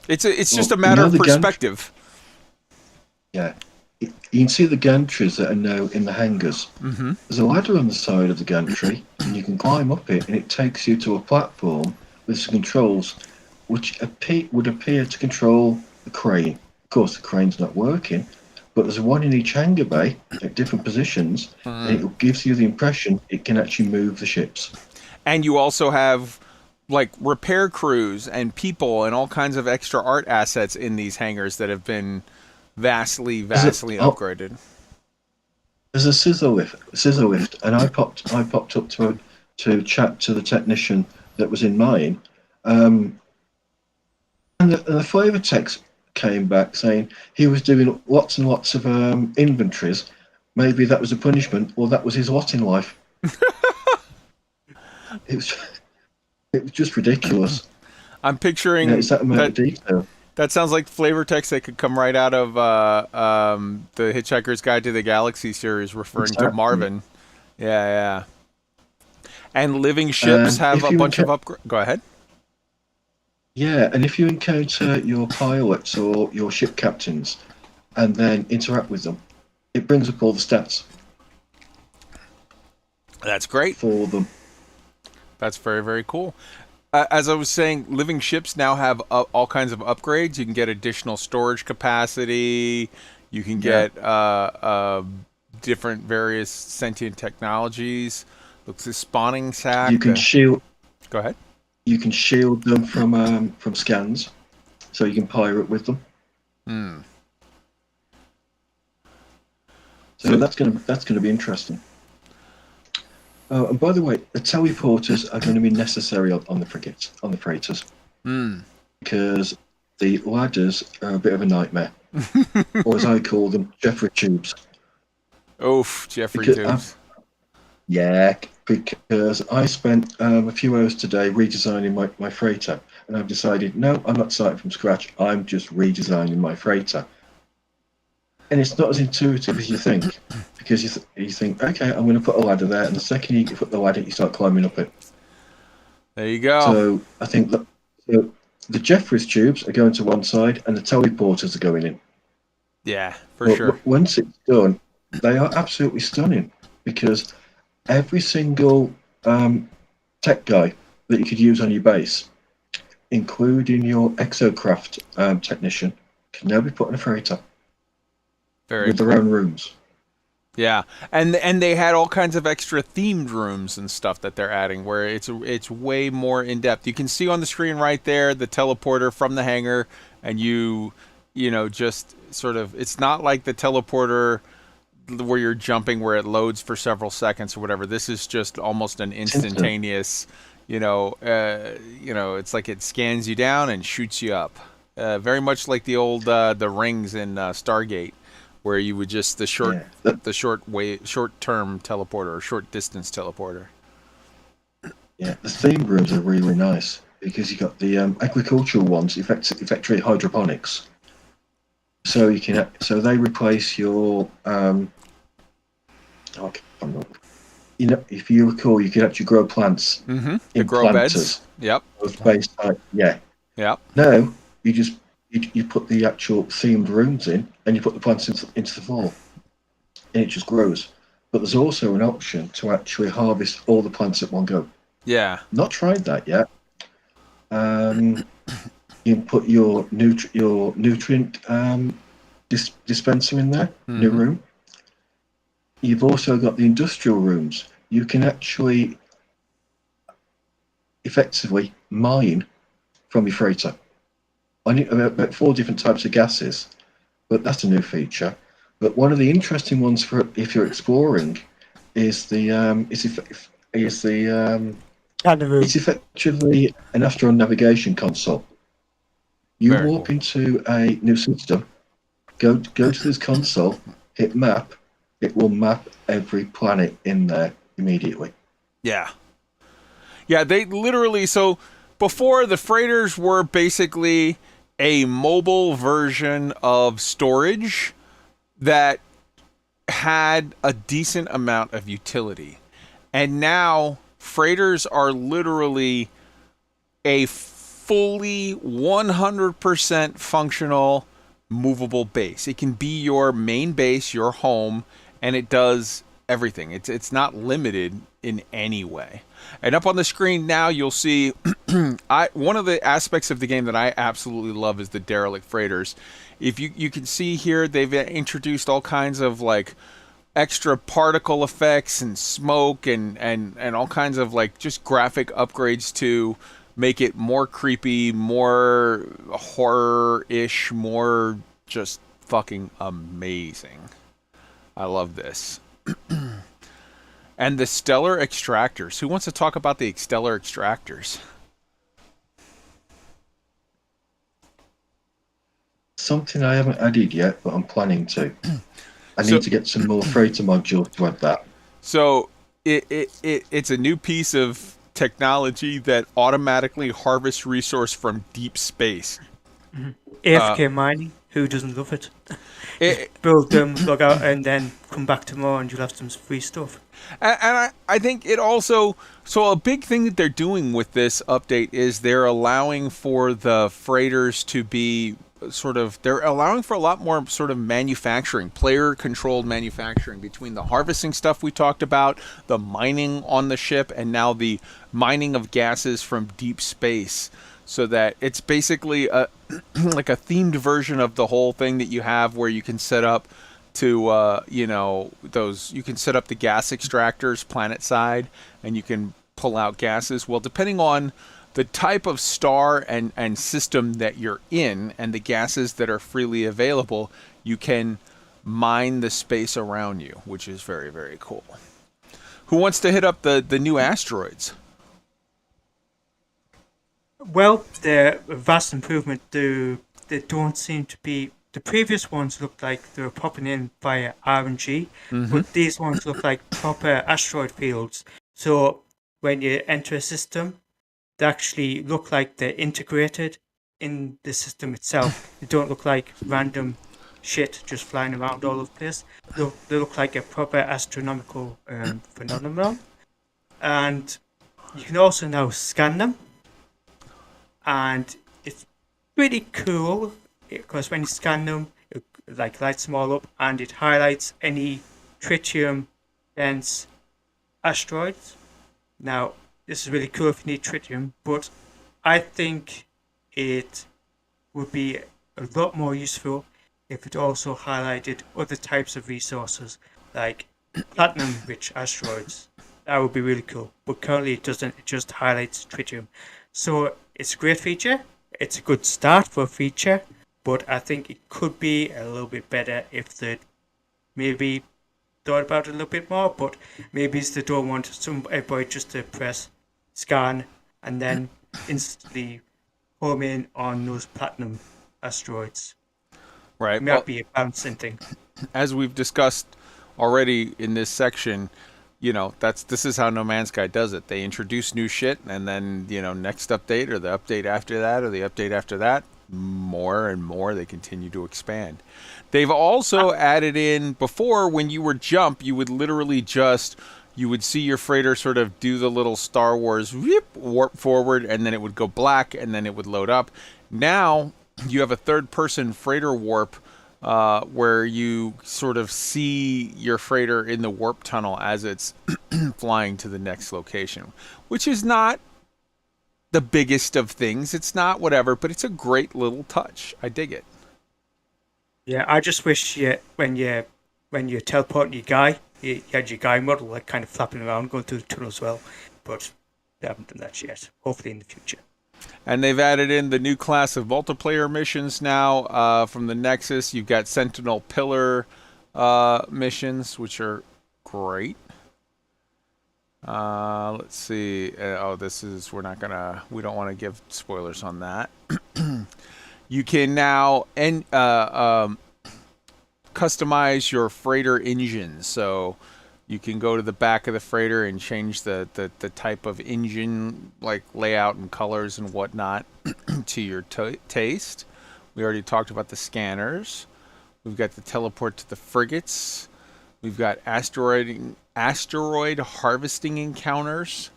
Speaker 1: It's just a matter of perspective.
Speaker 5: Yeah. You can see the gantries that are now in the hangars.
Speaker 1: Mm-hmm.
Speaker 5: There's a ladder on the side of the gantry, and you can climb up it, and it takes you to a platform with some controls, which would appear to control the crane. Of course, the crane's not working, but there's one in each hangar bay at different positions, and it gives you the impression it can actually move the ships. And
Speaker 1: you also have like repair crews and people and all kinds of extra art assets in these hangars that have been vastly upgraded.
Speaker 5: There's a scissor lift, and I popped up to chat to the technician that was in mine, and the flavor text came back saying he was doing lots and lots of inventories. Maybe that was a punishment, or that was his lot in life. It was just ridiculous.
Speaker 1: I'm picturing
Speaker 5: it's that amount of detail.
Speaker 1: That sounds like flavor text that could come right out of the Hitchhiker's Guide to the Galaxy series, referring to Marvin. Yeah. And living ships have a bunch of upgrades. Go ahead.
Speaker 5: Yeah, and if you encounter your pilots or your ship captains and then interact with them, it brings up all the stats.
Speaker 1: That's great.
Speaker 5: For them.
Speaker 1: That's very, very cool. As I was saying, living ships now have all kinds of upgrades. You can get additional storage capacity. You can get different various sentient technologies. Looks like spawning sack.
Speaker 5: You can shield.
Speaker 1: Go ahead.
Speaker 5: You can shield them from scans, so you can pirate with them. So that's gonna be interesting. Oh, and by the way, the teleporters are going to be necessary on the frigates, on the freighters, because the ladders are a bit of a nightmare, or as I call them, Jeffrey tubes.
Speaker 1: Oof, Jeffrey tubes.
Speaker 5: Yeah, because I spent a few hours today redesigning my freighter, and I've decided, no, I'm not starting from scratch. I'm just redesigning my freighter. And it's not as intuitive as you think, because you think, okay, I'm going to put a ladder there, and the second you put the ladder, you start climbing up it.
Speaker 1: There you go.
Speaker 5: So I think that the Jeffries tubes are going to one side, and the teleporters are going in.
Speaker 1: Yeah, for sure.
Speaker 5: Once it's done, they are absolutely stunning, because every single tech guy that you could use on your base, including your exocraft technician, can now be put in a freighter. With their own rooms.
Speaker 1: Yeah, and they had all kinds of extra themed rooms and stuff that they're adding, where it's way more in depth. You can see on the screen right there the teleporter from the hangar, and you know, just sort of, it's not like the teleporter where you're jumping where it loads for several seconds or whatever. This is just almost an instantaneous. You know, it's like it scans you down and shoots you up. Very much like the old the rings in Stargate, where you would just the short term teleporter or short distance teleporter.
Speaker 5: Yeah, the theme rooms are really nice because you got the agricultural ones, effectively hydroponics. So they replace your you know, if you recall, you could actually grow plants in
Speaker 1: the grow
Speaker 5: planters.
Speaker 1: Beds. Yep.
Speaker 5: Yeah.
Speaker 1: Yep.
Speaker 5: No, you put the actual themed rooms in, and you put the plants into the floor, and it just grows. But there's also an option to actually harvest all the plants at one go.
Speaker 1: Yeah.
Speaker 5: Not tried that yet. You can put your nutrient dispenser in there, new room. You've also got the industrial rooms. You can actually effectively mine from your freighter. I need about 4 different types of gases, but that's a new feature. But one of the interesting ones for if you're exploring is it's effectively an Asteroid navigation console. You walk into a new system, go to this console, hit map. It will map every planet in there immediately.
Speaker 1: Yeah. Yeah, they literally, so before the freighters were basically a mobile version of storage that had a decent amount of utility. And now freighters are literally a fully 100% functional movable base. It can be your main base, your home, and it does everything. It's not limited in any way. And up on the screen now, you'll see one of the aspects of the game that I absolutely love is the Derelict freighters. If you can see here, they've introduced all kinds of like extra particle effects and smoke and all kinds of like just graphic upgrades to make it more creepy, more horror-ish, more just fucking amazing. I love this. And the stellar extractors. Who wants to talk about the stellar extractors?
Speaker 5: Something I haven't added yet, but I'm planning to. I need to get some more freighter modules to add that.
Speaker 1: So it's a new piece of technology that automatically harvests resource from deep space.
Speaker 3: AFK mining. Who doesn't love it? Build them, log out, and then come back tomorrow and you'll have some free stuff.
Speaker 1: And I think it also... So a big thing that they're doing with this update is they're allowing for the freighters to be sort of... They're allowing for a lot more sort of manufacturing, player-controlled manufacturing between the harvesting stuff we talked about, the mining on the ship, and now the mining of gases from deep space. So that it's basically like a themed version of the whole thing that you have, where you can set up to you can set up the gas extractors planet side, and you can pull out gases. Well, depending on the type of star and system that you're in and the gases that are freely available, you can mine the space around you, which is very, very cool. Who wants to hit up the new asteroids?
Speaker 3: Well, they're a vast improvement. They don't seem to be. The previous ones looked like they were popping in via RNG, but these ones look like proper asteroid fields. So when you enter a system, they actually look like they're integrated in the system itself. They don't look like random shit just flying around all over the place. They look like a proper astronomical phenomenon. And you can also now scan them. And it's pretty cool because when you scan them, it like lights them all up and it highlights any tritium dense asteroids. Now, this is really cool if you need tritium, but I think it would be a lot more useful if it also highlighted other types of resources like platinum rich asteroids. That would be really cool, but currently it doesn't. It just highlights tritium. So it's a great feature. It's a good start for a feature, but I think it could be a little bit better if they maybe thought about it a little bit more. But maybe they don't want everybody just to press scan and then instantly home in on those platinum asteroids.
Speaker 1: Right.
Speaker 3: It might be a balancing thing.
Speaker 1: As we've discussed already in this section, this is how No Man's Sky does it. They introduce new shit, and then, next update or the update after that or the update after that, more and more they continue to expand. They've also added in, before when you were jump, you would literally you would see your freighter sort of do the little Star Wars warp forward, and then it would go black, and then it would load up. Now you have a third-person freighter warp where you sort of see your freighter in the warp tunnel as it's flying to the next location, which is not the biggest of things. It's not whatever, but it's a great little touch. I dig it.
Speaker 3: Yeah, I just wish when you're teleporting your guy, you had your guy model like kind of flapping around going through the tunnel as well, but they haven't done that yet. Hopefully in the future.
Speaker 1: And they've added in the new class of multiplayer missions now from the Nexus. You've got Sentinel Pillar missions, which are great. Let's see. We don't want to give spoilers on that. You can now customize your freighter engine. So you can go to the back of the freighter and change the type of engine, like layout and colors and whatnot, to your taste. We already talked about the scanners. We've got the teleport to the frigates. We've got asteroid harvesting encounters,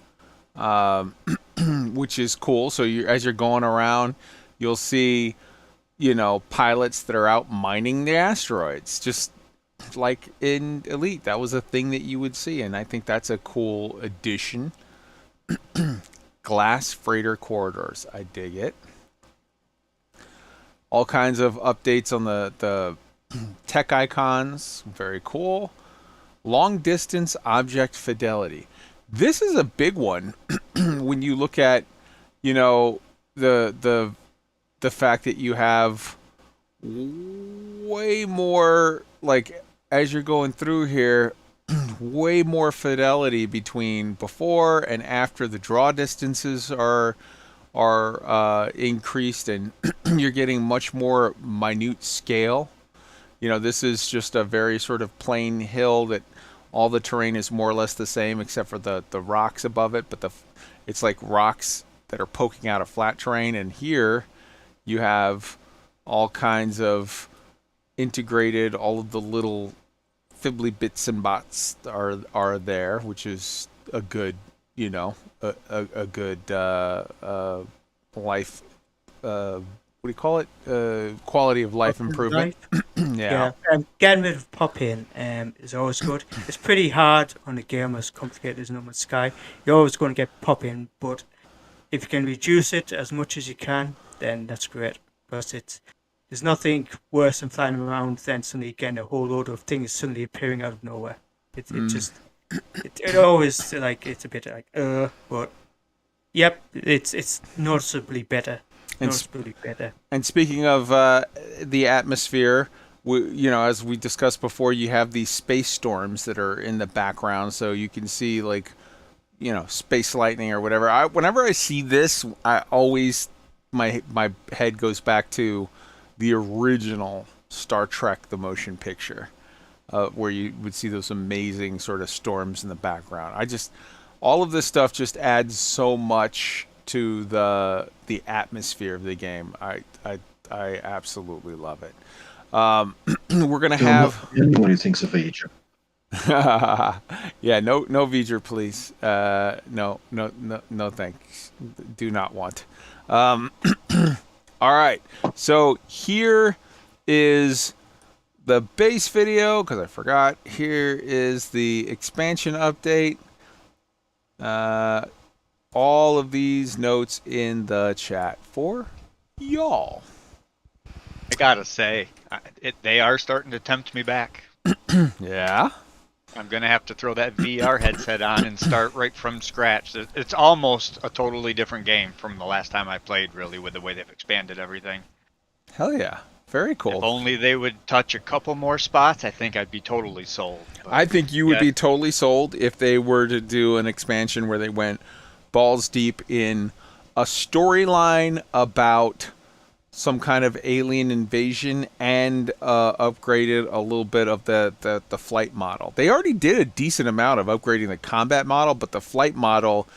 Speaker 1: which is cool. So as you're going around, you'll see, pilots that are out mining the asteroids, just like in Elite. That was a thing that you would see, and I think that's a cool addition. Glass freighter corridors. I dig it. All kinds of updates on the tech icons. Very cool. Long distance object fidelity. This is a big one when you look at, the fact that you have way more, like, as you're going through here, way more fidelity between before and after. The draw distances are increased, and you're getting much more minute scale. This is just a very sort of plain hill that all the terrain is more or less the same except for the rocks above it, but it's like rocks that are poking out of flat terrain. And here you have all kinds of integrated, all of the little fibbly bits and bots are there, which is a good, a good life. What do you call it? Quality of life improvement. Yeah.
Speaker 3: Getting rid of pop-in is always good. It's pretty hard on a game as complicated as No Man's Sky. You're always going to get pop-in, but if you can reduce it as much as you can, then that's great. Because there's nothing worse than flying around than suddenly getting a whole load of things suddenly appearing out of nowhere. It always, like, it's a bit like, but yep, it's noticeably better.
Speaker 1: And speaking of the atmosphere, as we discussed before, you have these space storms that are in the background, so you can see like, space lightning or whatever. Whenever I see this, I always my head goes back to the original Star Trek the motion picture, where you would see those amazing sort of storms in the background. All of this stuff just adds so much to the atmosphere of the game. I absolutely love it. We're gonna have
Speaker 5: anyone who thinks of V'ger.
Speaker 1: Yeah, no V'ger, please. No, thanks. Do not want. All right, so here is the base video, because I forgot. Here is the expansion update. All of these notes in the chat for y'all.
Speaker 4: I gotta say, they are starting to tempt me back.
Speaker 1: Yeah?
Speaker 4: I'm gonna have to throw that VR headset on and start right from scratch. It's almost a totally different game from the last time I played, really, with the way they've expanded everything.
Speaker 1: Hell yeah. Very cool.
Speaker 4: If only they would touch a couple more spots, I think I'd be totally sold. But
Speaker 1: I think you would be totally sold if they were to do an expansion where they went balls deep in a storyline about some kind of alien invasion and upgraded a little bit of the flight model. They already did a decent amount of upgrading the combat model, but the flight model,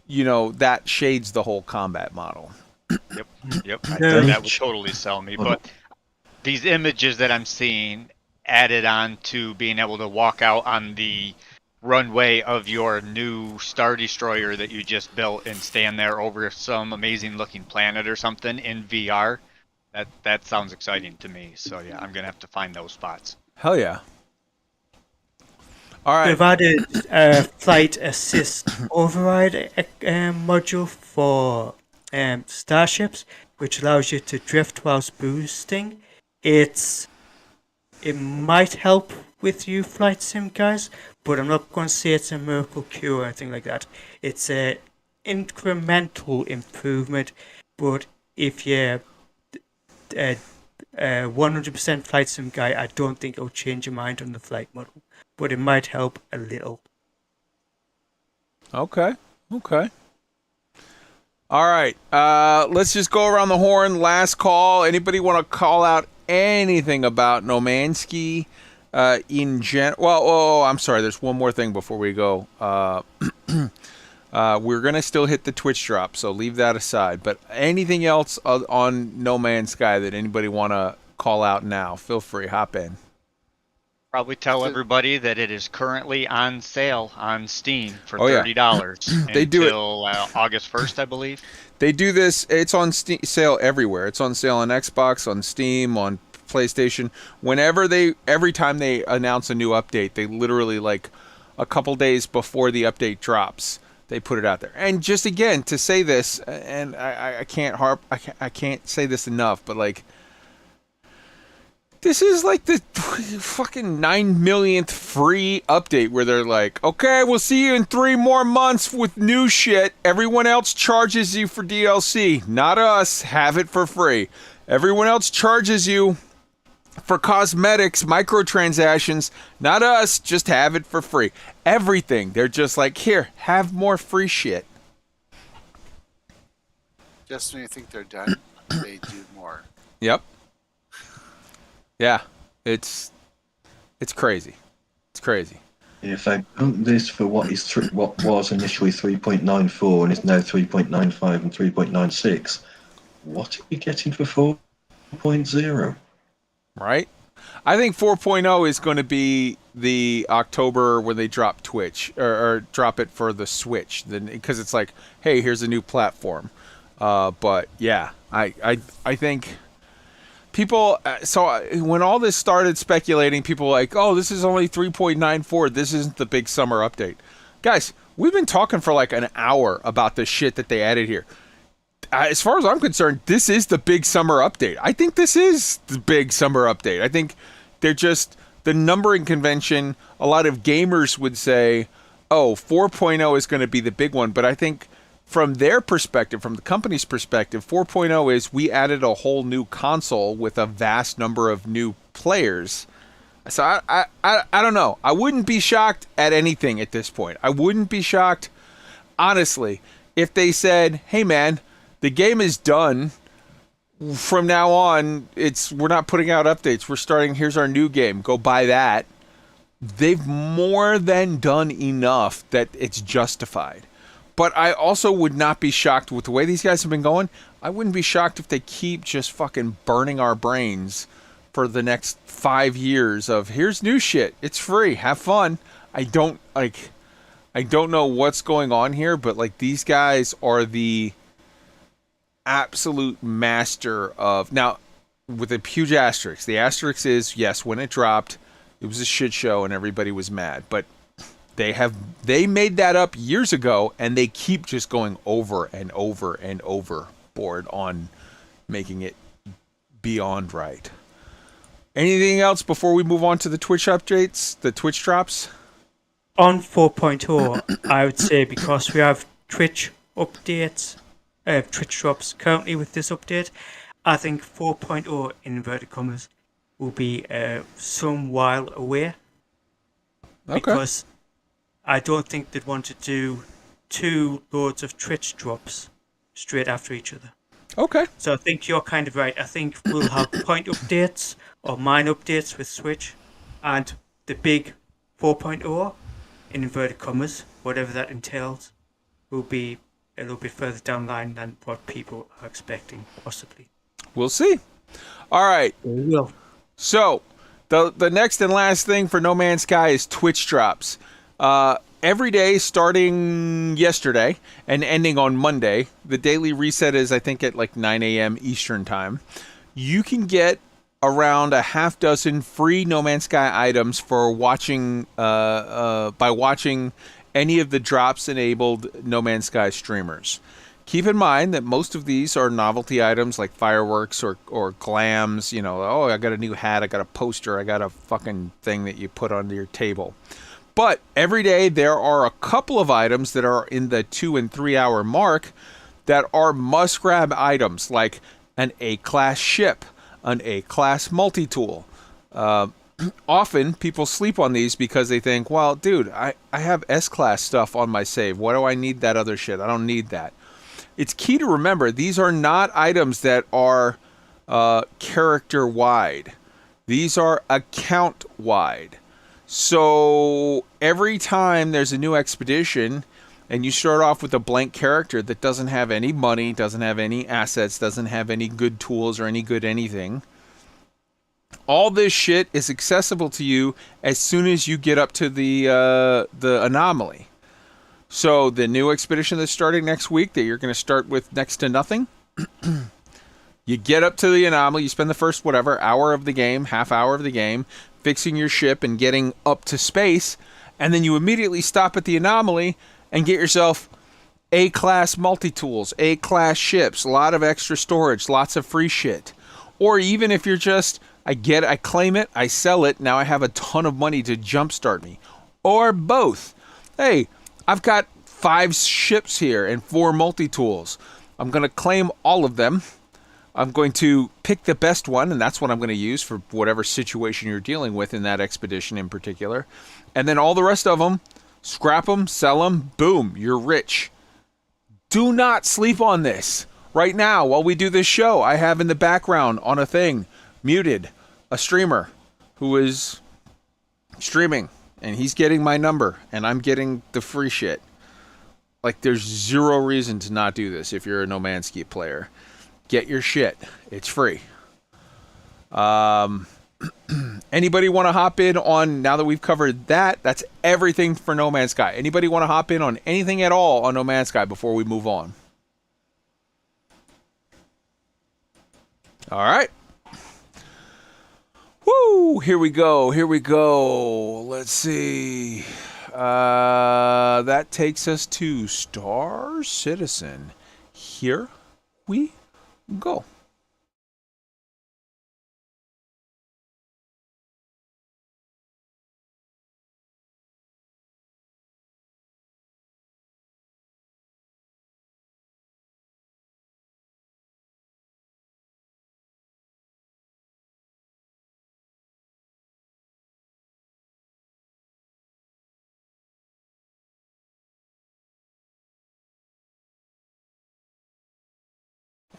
Speaker 1: that shades the whole combat model.
Speaker 4: Yep. I think that would totally sell me. But these images that I'm seeing added on to being able to walk out on the runway of your new Star Destroyer that you just built and stand there over some amazing looking planet or something in VR, that sounds exciting to me. So yeah, I'm gonna have to find those spots.
Speaker 1: Hell yeah. All right.
Speaker 3: We've added a flight assist override module for starships, which allows you to drift whilst boosting. It might help with you flight sim guys, but I'm not going to say it's a miracle cure or anything like that. It's an incremental improvement, but if you're 100% flight sim guy, I don't think it'll change your mind on the flight model, but it might help a little.
Speaker 1: Okay. All right. Let's just go around the horn. Last call. Anybody want to call out anything about No Man's Sky in general? Well, I'm sorry. There's one more thing before we go. We're going to still hit the Twitch drop, so leave that aside. But anything else on No Man's Sky that anybody want to call out now, feel free. Hop in.
Speaker 4: Probably tell everybody that it is currently on sale on Steam for $30
Speaker 1: They do it
Speaker 4: until August 1st, I believe.
Speaker 1: They do this. It's on sale everywhere. It's on sale on Xbox, on Steam, on PlayStation. Every time they announce a new update, they literally, like a couple days before the update drops, they put it out there. And just again to say this, and I can't say this enough, but like, this is like the fucking 9 millionth free update where they're like, okay, we'll see you in 3 more months with new shit. Everyone else charges you for DLC. Not us. Have it for free. Everyone else charges you for cosmetics, microtransactions. Not us. Just have it for free. Everything. They're just like, here, have more free shit.
Speaker 2: Just when you think they're done, they do more.
Speaker 1: Yep. Yeah, it's crazy. It's crazy.
Speaker 5: If they pump this for what was initially 3.94 and is now 3.95 and 3.96, what are we getting for 4.0?
Speaker 1: Right? I think 4.0 is going to be the October when they drop Twitch or drop it for the Switch, because it's like, hey, here's a new platform. But yeah, I think. People, so when all this started speculating, people were like, oh, this is only 3.94. This isn't the big summer update. Guys, we've been talking for like an hour about the shit that they added here. As far as I'm concerned, this is the big summer update. I think this is the big summer update. I think they're just the numbering convention. A lot of gamers would say, oh, 4.0 is going to be the big one. But I think from their perspective, from the company's perspective, 4.0 is we added a whole new console with a vast number of new players. So I don't know. I wouldn't be shocked at anything at this point. I wouldn't be shocked, honestly, if they said, "Hey man, the game is done. From now on, we're not putting out updates. We're starting. Here's our new game. Go buy that." They've more than done enough that it's justified. But I also would not be shocked with the way these guys have been going. I wouldn't be shocked if they keep just fucking burning our brains for the next 5 years of here's new shit. It's free. Have fun. I don't know what's going on here, but like these guys are the absolute master of now with a huge asterisk. The asterisk is yes, when it dropped, it was a shit show and everybody was mad. But they made that up years ago and they keep just going over and over and overboard on making it beyond right. Anything else before we move on to the Twitch updates, the Twitch drops?
Speaker 3: On 4.0, I would say because we have Twitch updates, Twitch drops currently with this update, I think 4.0 in inverted commas will be some while away.
Speaker 1: Okay.
Speaker 3: Because I don't think they'd want to do 2 loads of Twitch drops straight after each other.
Speaker 1: Okay.
Speaker 3: So I think you're kind of right. I think we'll have point updates or mine updates with Switch, and the big 4.0 in inverted commas, whatever that entails, will be a little bit further down the line than what people are expecting, possibly.
Speaker 1: We'll see. All right.
Speaker 3: We will.
Speaker 1: So the next and last thing for No Man's Sky is Twitch drops. Every day starting yesterday and ending on Monday, the daily reset is I think at like 9 a.m. Eastern time. You can get around a half dozen free No Man's Sky items for watching by watching any of the drops enabled No Man's Sky streamers. Keep in mind that most of these are novelty items like fireworks or glams, you know, oh, I got a new hat, I got a poster, I got a fucking thing that you put onto your table. But every day there are a couple of items that are in the 2 and 3 hour mark that are must grab items like an A-class ship, an A-class multi-tool. Often people sleep on these because they think, well, dude, I have S-class stuff on my save. Why do I need that other shit? I don't need that. It's key to remember these are not items that are character wide. These are account wide. So every time there's a new expedition and you start off with a blank character that doesn't have any money, doesn't have any assets, doesn't have any good tools or any good anything, all this shit is accessible to you as soon as you get up to the anomaly. So the new expedition that's starting next week that you're going to start with next to nothing, you get up to the anomaly, you spend the first, hour of the game, half hour of the game, fixing your ship and getting up to space, and then you immediately stop at the anomaly and get yourself A-class multi-tools, A-class ships, a lot of extra storage, lots of free shit. Or even if you're just, I claim it, I sell it, now I have a ton of money to jumpstart me. Or both. Hey, I've got 5 ships here and 4 multi-tools. I'm going to claim all of them. I'm going to pick the best one, and that's what I'm going to use for whatever situation you're dealing with in that expedition in particular. And then all the rest of them, scrap them, sell them, boom, you're rich. Do not sleep on this. Right now, while we do this show, I have in the background on a thing, muted, a streamer who is streaming, and he's getting my number, and I'm getting the free shit. Like, there's zero reason to not do this if you're a No Man's Sky player. Get your shit. It's free. Anybody want to hop in on, now that we've covered that, that's everything for No Man's Sky. Anybody want to hop in on anything at all on No Man's Sky before we move on? All right. Woo! Here we go. Let's see. That takes us to Star Citizen. Here we go.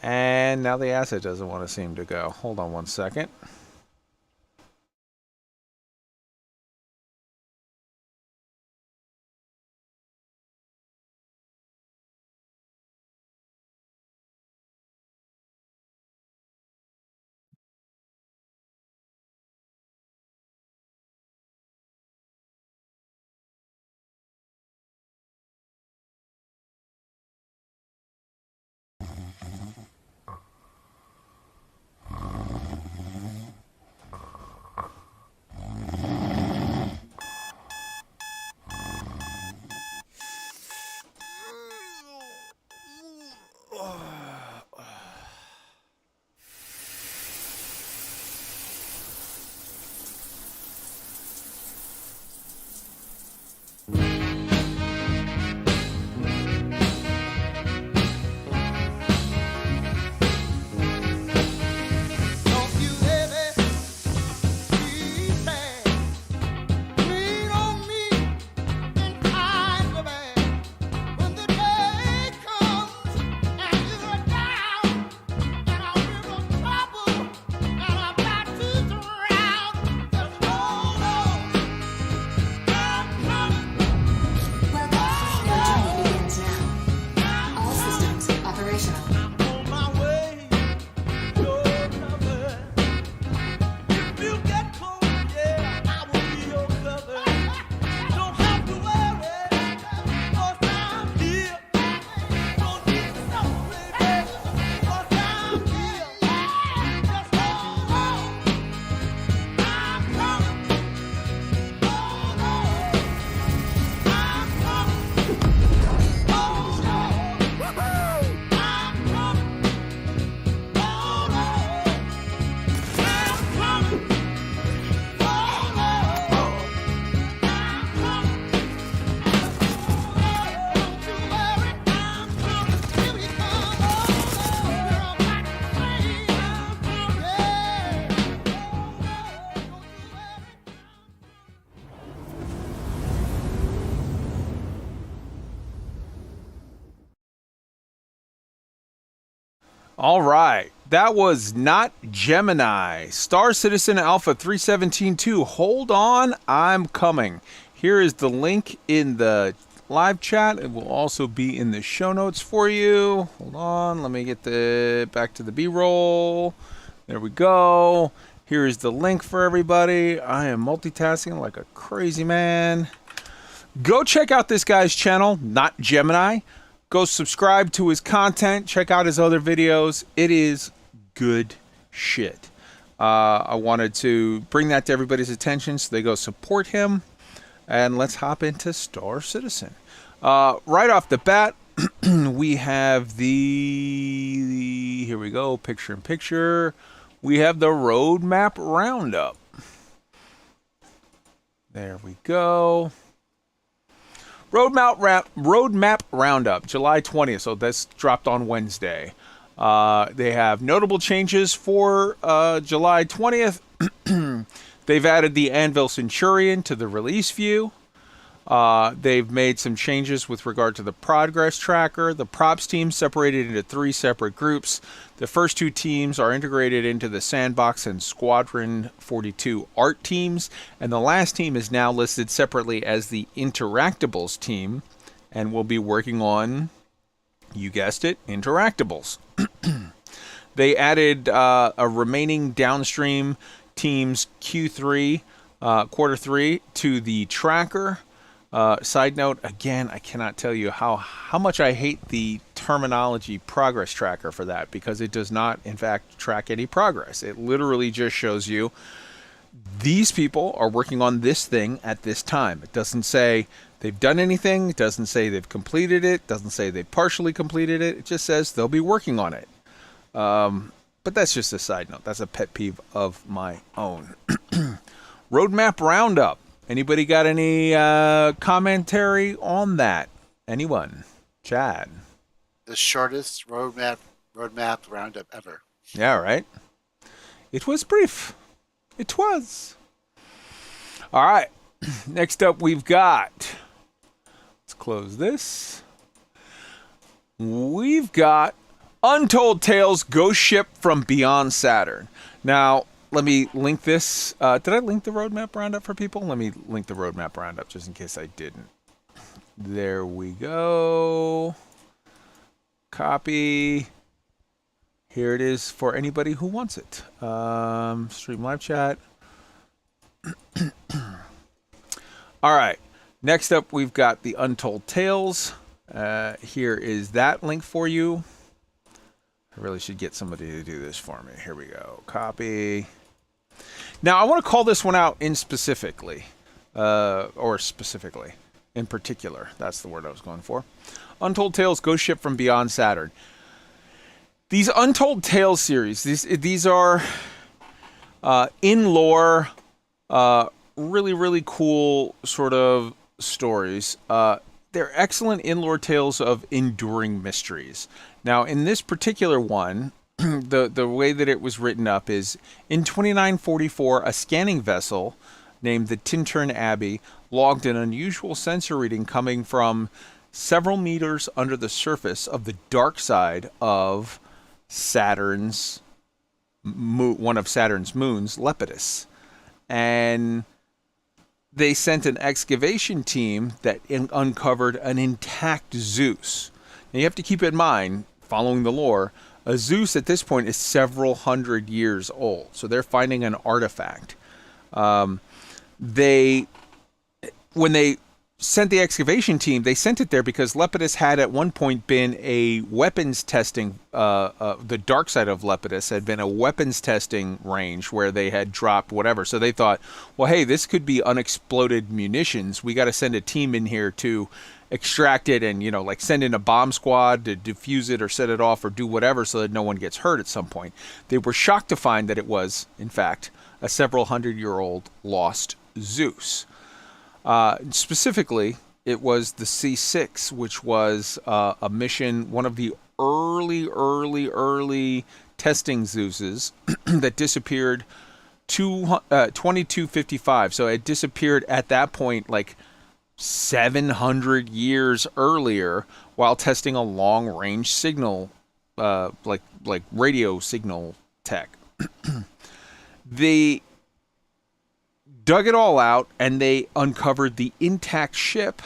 Speaker 1: And now the asset doesn't want to seem to go. Hold on one second. All right. That was not Gemini. Star Citizen Alpha 317.2. Hold on, I'm coming. Here is the link in the live chat. It will also be in the show notes for you. Hold on, let me get back to the B-roll. There we go. Here is the link for everybody. I am multitasking like a crazy man. Go check out this guy's channel, Not Gemini. Go subscribe to his content. Check out his other videos. It is good shit. I wanted to bring that to everybody's attention so they go support him. And let's hop into Star Citizen. Right off the bat, we have here we go, picture in picture. We have the roadmap roundup. There we go. Roadmap roundup, July 20th. So that's dropped on Wednesday. They have notable changes for July 20th. They've added the Anvil Centurion to the release view. They've made some changes with regard to the progress tracker. The props team separated into 3 separate groups. The first 2 teams are integrated into the Sandbox and SQ42 Art teams. And the last team is now listed separately as the Interactables team and will be working on, you guessed it, Interactables. They added a remaining downstream teams Q3, quarter 3 to the tracker. Side note, again, I cannot tell you how much I hate the terminology progress tracker for that, because it does not, in fact, track any progress. It literally just shows you these people are working on this thing at this time. It doesn't say they've done anything. It doesn't say they've completed it. It doesn't say they've partially completed it. It just says they'll be working on it. But that's just a side note. That's a pet peeve of my own. Roadmap roundup. Anybody got any commentary on that? Anyone? Chad?
Speaker 2: The shortest roadmap roundup ever.
Speaker 1: Yeah, right. It was brief. It was. All right. Next up, we've got. Let's close this. We've got Untold Tales Ghost Ship from Beyond Saturn. Now, let me link this. Did I link the roadmap roundup for people? Let me link the roadmap roundup just in case I didn't. There we go. Copy. Here it is for anybody who wants it. Stream live chat. All right. Next up, we've got the Untold Tales. Here is that link for you. I really should get somebody to do this for me. Here we go. Copy. Now, I want to call this one out in specifically. Or specifically. In particular. That's the word I was going for. Untold Tales Ghost Ship from Beyond Saturn. These Untold Tales series, these are in lore, really, really cool sort of stories. They're excellent in lore tales of enduring mysteries. Now, in this particular one, the way that it was written up is, in 2944, a scanning vessel named the Tintern Abbey logged an unusual sensor reading coming from several meters under the surface of the dark side of Saturn's one of Saturn's moons, Lepidus. And they sent an excavation team that uncovered an intact Zeus. Now you have to keep in mind, following the lore, a Zeus at this point is several hundred years old. So they're finding an artifact. When they sent the excavation team, they sent it there because Lepidus had at one point been a weapons testing, the dark side of Lepidus had been a weapons testing range where they had dropped whatever. So they thought, well, hey, this could be unexploded munitions. We got to send a team in here to extract it and, like send in a bomb squad to defuse it or set it off or do whatever so that no one gets hurt at some point. They were shocked to find that it was, in fact, a several hundred-year-old lost Zeus. Specifically, it was the C6, which was a mission, one of the early testing Zeuses that disappeared 2255. So it disappeared at that point like 700 years earlier while testing a long-range signal, like radio signal tech. They dug it all out, and they uncovered the intact ship,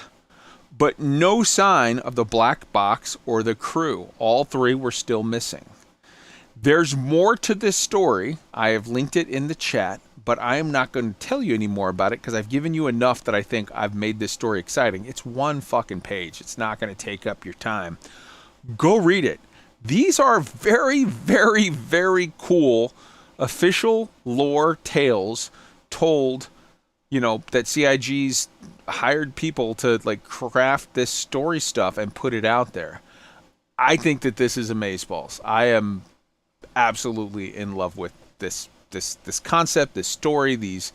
Speaker 1: but no sign of the black box or the crew. All three were still missing. There's more to this story. I have linked it in the chat, but I am not going to tell you any more about it because I've given you enough that I think I've made this story exciting. It's one fucking page. It's not going to take up your time. Go read it. These are very, very, very cool official lore tales told, that CIG's hired people to craft this story stuff and put it out there. I think that this is amazeballs. I am absolutely in love with this concept, this story, these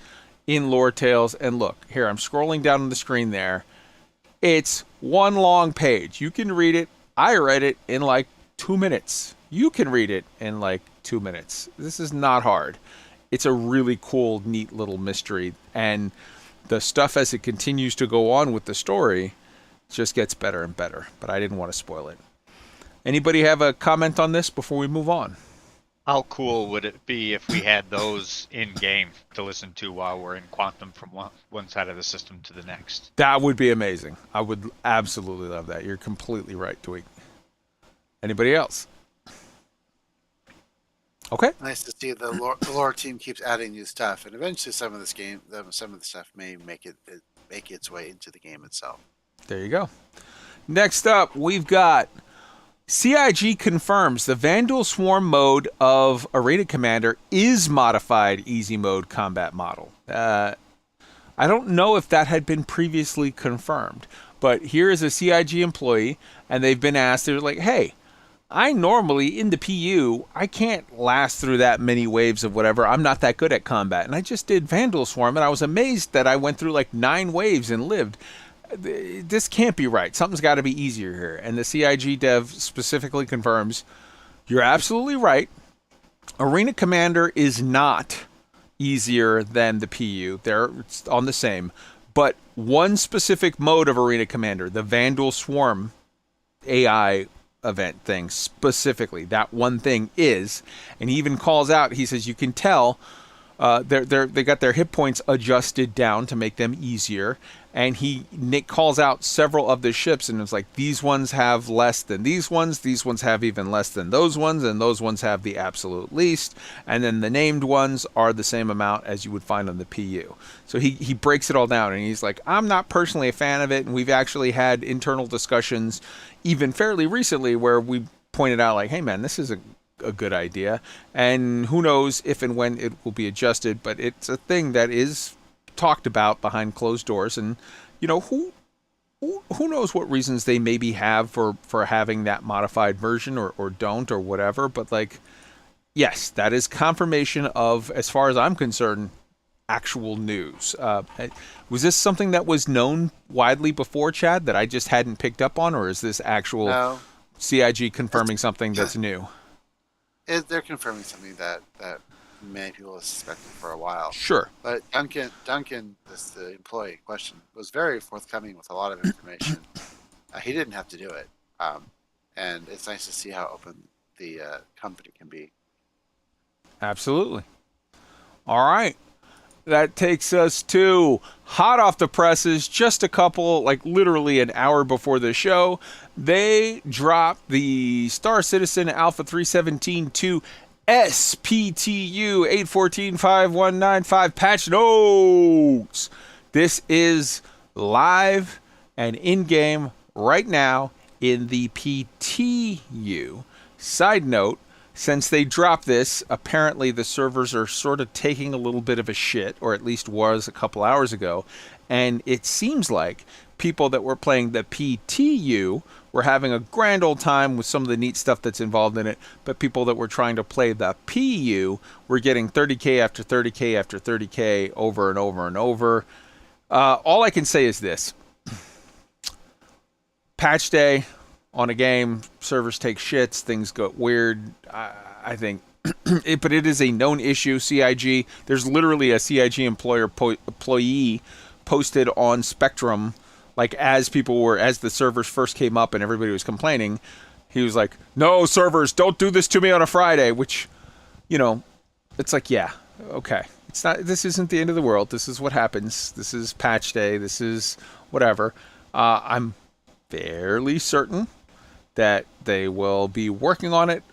Speaker 1: in lore tales. And look, here I'm scrolling down on the screen there. It's one long page. You can read it. I read it in 2 minutes. You can read it in 2 minutes. This is not hard. It's a really cool, neat little mystery, and the stuff as it continues to go on with the story just gets better and better, but I didn't want to spoil it. Anybody have a comment on this before we move on?
Speaker 4: How cool would it be if we had those in-game to listen to while we're in quantum from one side of the system to the next?
Speaker 1: That would be amazing. I would absolutely love that. You're completely right, Tweak. Anybody else? Okay.
Speaker 2: Nice to see the lore team keeps adding new stuff, and eventually some of the stuff may make its way into the game itself.
Speaker 1: There you go. Next up, we've got CIG confirms the Vandal Swarm mode of Arena Commander is modified easy mode combat model. I don't know if that had been previously confirmed, but here is a CIG employee, and they've been asked, they're like, hey, I normally, in the PU, I can't last through that many waves of whatever. I'm not that good at combat. And I just did Vandal Swarm, and I was amazed that I went through 9 waves and lived. This can't be right. Something's got to be easier here. And the CIG dev specifically confirms, you're absolutely right. Arena Commander is not easier than the PU. They're on the same. But one specific mode of Arena Commander, the Vandal Swarm AI event thing specifically. That one thing is, and he even calls out, he says, you can tell they got their hit points adjusted down to make them easier. And Nick calls out several of the ships, and it's like, these ones have less than these ones have even less than those ones, and those ones have the absolute least. And then the named ones are the same amount as you would find on the PU. So he breaks it all down, and he's like, I'm not personally a fan of it, and we've actually had internal discussions even fairly recently where we pointed out, like, hey man, this is a good idea, and who knows if and when it will be adjusted, but it's a thing that is talked about behind closed doors, and you know, who knows what reasons they maybe have for having that modified version or don't or whatever. But like, yes, that is confirmation of, as far as I'm concerned, actual news. Was this something that was known widely before, Chad, that I just hadn't picked up on, or is this actual CIG confirming something that's new?
Speaker 2: They're confirming something that many people have suspected for a while.
Speaker 1: Sure.
Speaker 2: But Duncan, this the employee in question, was very forthcoming with a lot of information. He didn't have to do it. And it's nice to see how open the company can be.
Speaker 1: Absolutely. All right. That takes us to hot off the presses, just a couple, like literally an hour before the show. They dropped the Star Citizen Alpha 317-2 SPTU 8145195 patch notes. This is live and in-game right now in the PTU. Side note, since they dropped this, apparently the servers are sort of taking a little bit of a shit, or at least was a couple hours ago, and it seems like people that were playing the PTU were having a grand old time with some of the neat stuff that's involved in it, but people that were trying to play the PU were getting 30k after 30k after 30k over and over and over. All I can say is this. Patch day on a game, servers take shits, things go weird. I think, but it is a known issue. CIG, there's literally a CIG employee posted on Spectrum, like as the servers first came up and everybody was complaining, he was like, "No servers, don't do this to me on a Friday." Which, you know, it's like, yeah, okay, it's not. This isn't the end of the world. This is what happens. This is patch day. This is whatever. I'm fairly certain that they will be working on it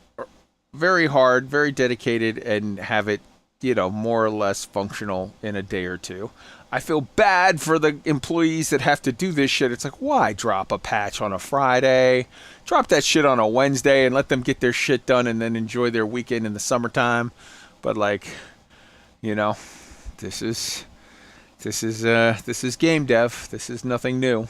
Speaker 1: very hard, very dedicated, and have it, you know, more or less functional in a day or two. I feel bad for the employees that have to do this shit. It's like, why drop a patch on a Friday? Drop that shit on a Wednesday and let them get their shit done and then enjoy their weekend in the summertime. But like, you know, this is game dev. This is nothing new.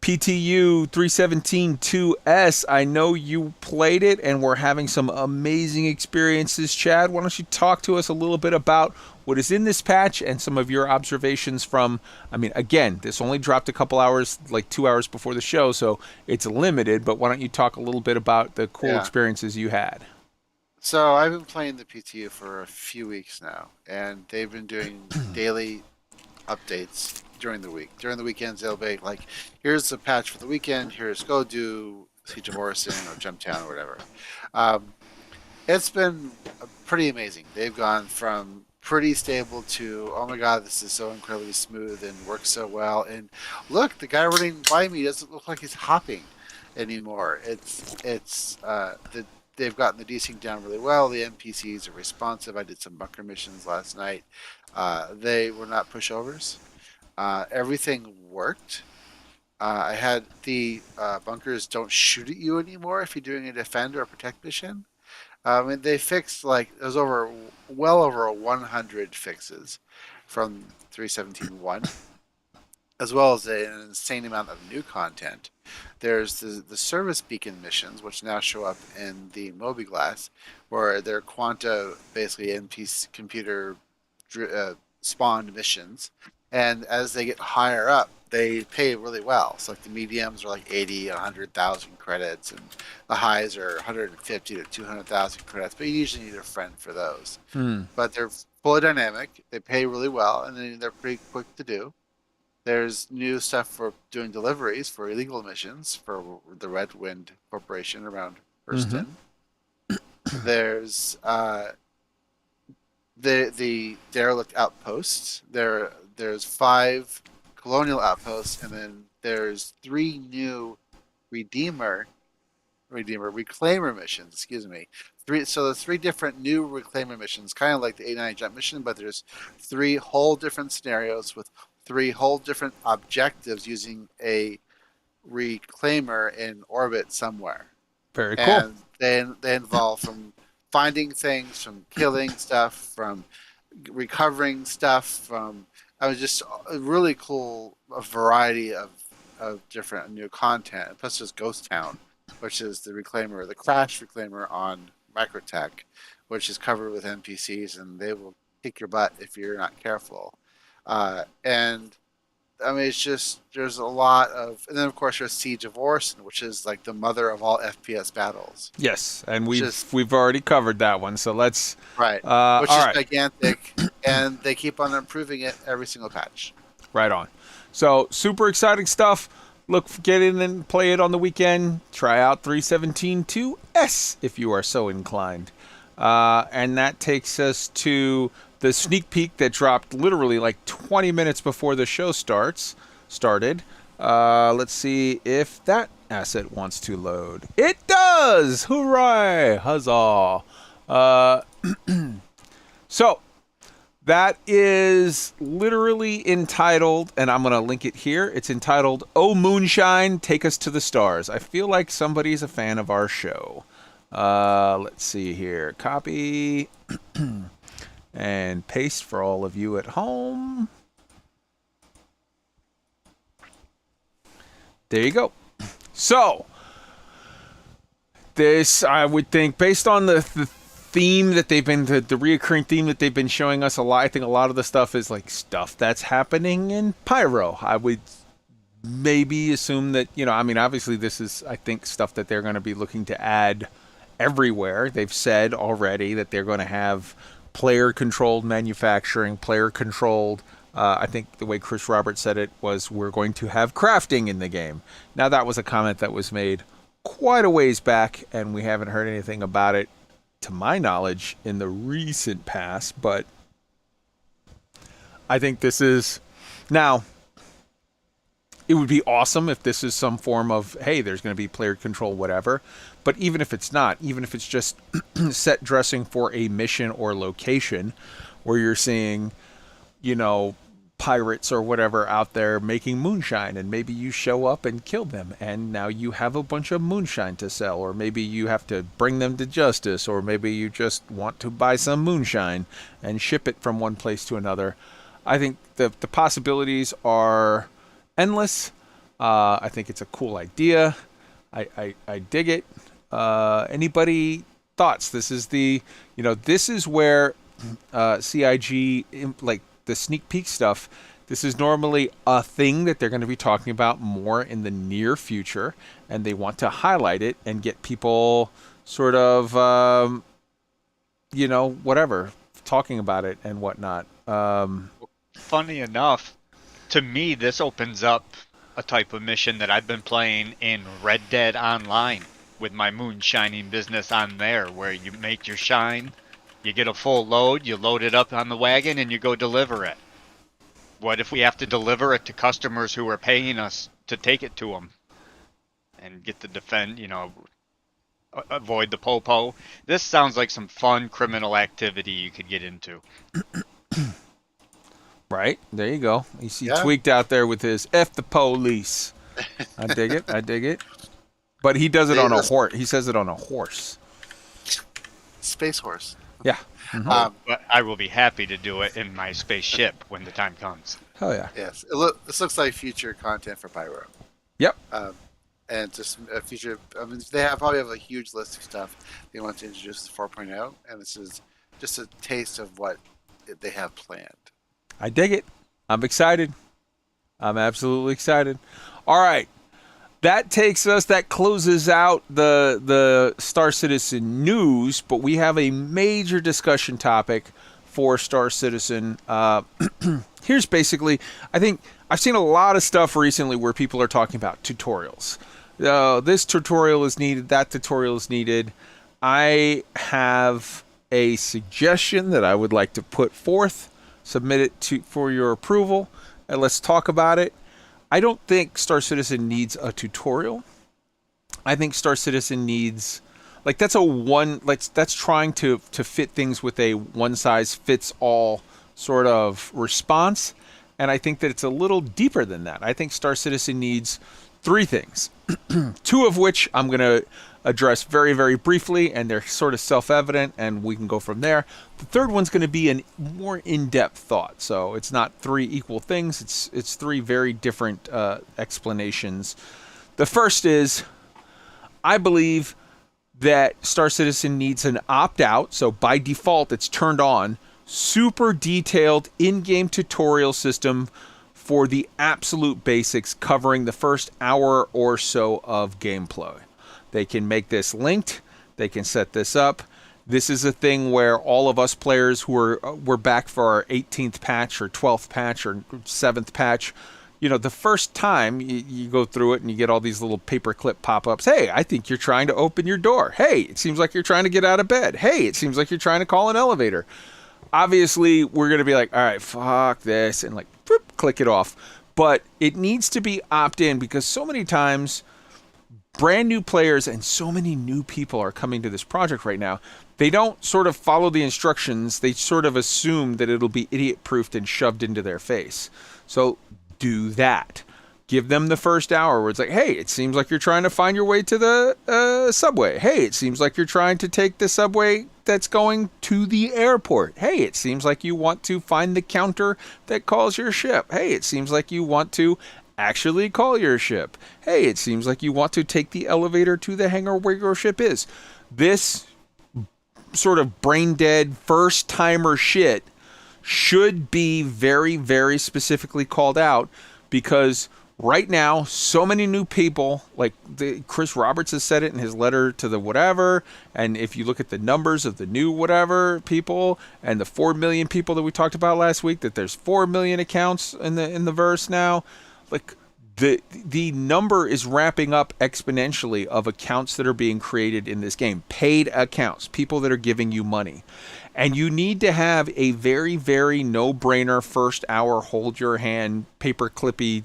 Speaker 1: PTU 317-2S, I know you played it and we're having some amazing experiences. Chad, why don't you talk to us a little bit about what is in this patch and some of your observations from, I mean, again, this only dropped a couple hours, like 2 hours before the show, so it's limited, but why don't you talk a little bit about the cool experiences you had?
Speaker 2: So I've been playing the PTU for a few weeks now, and they've been doing daily updates during the week. During the weekends, they'll be like, here's the patch for the weekend, here's go do Siege of Orison or Jump Town or whatever. It's been pretty amazing. They've gone from pretty stable to, oh my god, this is so incredibly smooth and works so well. And look, the guy running by me doesn't look like he's hopping anymore. They've gotten the desync down really well. The NPCs are responsive. I did some bunker missions last night. They were not pushovers. Everything worked. I had the bunkers don't shoot at you anymore if you're doing a defend or a protect mission. And they fixed, like, there's well over 100 fixes from 317.1, as well as an insane amount of new content. There's the service beacon missions, which now show up in the Moby Glass, where they're Quanta, basically NPC computer spawned missions. And as they get higher up, they pay really well. So like the mediums are like 80, 100,000 credits, and the highs are 150 to 200,000 credits. But you usually need a friend for those. But they're fully dynamic. They pay really well, and then they're pretty quick to do. There's new stuff for doing deliveries for illegal missions for the Red Wind Corporation around Hurston. There's the derelict outposts. There's 5 colonial outposts, and then there's 3 new reclaimer missions. Excuse me. So there's 3 different new reclaimer missions, kind of like the 89 jump mission, but there's 3 whole different scenarios with 3 whole different objectives using a reclaimer in orbit somewhere.
Speaker 1: Very cool.
Speaker 2: And they involve from finding things, from killing stuff, from recovering stuff, from just a really cool variety of different new content. Plus there's Ghost Town, which is the reclaimer, the crash reclaimer on Microtech, which is covered with NPCs, and they will kick your butt if you're not careful. And I mean, it's just, there's a lot of, and then of course there's Siege of Orson, which is like the mother of all FPS battles.
Speaker 1: Yes, and we've already covered that one, so let's
Speaker 2: which is
Speaker 1: right.
Speaker 2: gigantic, and they keep on improving it every single patch.
Speaker 1: Right on. So super exciting stuff. Get in and play it on the weekend. Try out 3.17.2S if you are so inclined. And that takes us to the sneak peek that dropped literally like 20 minutes before the show started. Let's see if that asset wants to load. It does! Hooray! Huzzah! So, that is literally entitled, and I'm going to link it here. It's entitled, "Oh Moonshine, Take Us to the Stars." I feel like somebody's a fan of our show. Let's see here. Copy and paste for all of you at home. There you go. So, this, I would think, based on the theme that they've been, the reoccurring theme that they've been showing us a lot, I think a lot of the stuff is like stuff that's happening in Pyro. I would maybe assume that, I mean, obviously this is, I think, stuff that they're going to be looking to add everywhere. They've said already that they're going to have player-controlled manufacturing, player-controlled, I think the way Chris Roberts said it was, we're going to have crafting in the game. Now, that was a comment that was made quite a ways back, and we haven't heard anything about it, to my knowledge, in the recent past, but I think this is... Now, it would be awesome if this is some form of, hey, there's going to be player control, whatever. But even if it's not, even if it's just set dressing for a mission or location where you're seeing, pirates or whatever out there making moonshine, and maybe you show up and kill them, and now you have a bunch of moonshine to sell, or maybe you have to bring them to justice, or maybe you just want to buy some moonshine and ship it from one place to another. I think the possibilities are endless. I think it's a cool idea. I dig it. Anybody thoughts? This is this is where CIG, like the sneak peek stuff, this is normally a thing that they're going to be talking about more in the near future, and they want to highlight it and get people sort of, whatever, talking about it and whatnot.
Speaker 4: Funny enough, to me, this opens up a type of mission that I've been playing in Red Dead Online with my moonshining business on there, where you make your shine, you get a full load, you load it up on the wagon, and you go deliver it. What if we have to deliver it to customers who are paying us to take it to them and get to defend, avoid the popo? This sounds like some fun criminal activity you could get into.
Speaker 1: Right, there you go. You see Tweaked out there with his F the police. I dig it. I dig it. But he does it on a horse. He says it on a horse.
Speaker 2: Space horse.
Speaker 1: Yeah. Mm-hmm.
Speaker 4: But I will be happy to do it in my spaceship when the time comes.
Speaker 1: Hell yeah.
Speaker 2: Yes. This looks like future content for Pyro.
Speaker 1: Yep.
Speaker 2: And just a future. I mean, they probably have a huge list of stuff they want to introduce 4.0, and this is just a taste of what they have planned.
Speaker 1: I dig it. I'm excited. I'm absolutely excited. All right. That closes out the Star Citizen news, but we have a major discussion topic for Star Citizen. Here's basically, I I've seen a lot of stuff recently where people are talking about tutorials. This tutorial is needed, that tutorial is needed. I have a suggestion that I would like to put forth, submit it for your approval, and let's talk about it. I don't think Star Citizen needs a tutorial. I think Star Citizen needs, like, that's trying to fit things with a one-size-fits-all sort of response. And I think that it's a little deeper than that. I think Star Citizen needs 3 things, 2 of which I'm going to address very, very briefly, and they're sort of self-evident, and we can go from there. The third one's going to be a more in-depth thought. So it's not 3 equal things. It's 3 very different explanations. The first is, I believe that Star Citizen needs an opt-out. So by default, it's turned on. Super detailed in-game tutorial system for the absolute basics, covering the first hour or so of gameplay. They can make this linked. They can set this up. This is a thing where all of us players who we're back for our 18th patch or 12th patch or 7th patch, you know, the first time you go through it and you get all these little paperclip pop-ups. Hey, I think you're trying to open your door. Hey, it seems like you're trying to get out of bed. Hey, it seems like you're trying to call an elevator. Obviously, we're going to be like, all right, fuck this, and like, whoop, click it off. But it needs to be opt-in, because so many times, brand new players and so many new people are coming to this project right now. They don't sort of follow the instructions. They sort of assume that it'll be idiot-proofed and shoved into their face. So do that. Give them the first hour where it's like, hey, it seems like you're trying to find your way to the subway. Hey, it seems like you're trying to take the subway that's going to the airport. Hey, it seems like you want to find the counter that calls your ship. Hey, it seems like you want to actually call your ship. Hey, it seems like you want to take the elevator to the hangar where your ship is. This sort of brain dead first timer shit should be very, very specifically called out, because right now, so many new people, like Chris Roberts has said it in his letter to the whatever, and if you look at the numbers of the new whatever people and the 4 million people that we talked about last week, that there's 4 million accounts in the verse now, like the number is ramping up exponentially of accounts that are being created in this game, paid accounts, people that are giving you money. And you need to have a very, very no-brainer first hour, hold your hand, paper clippy,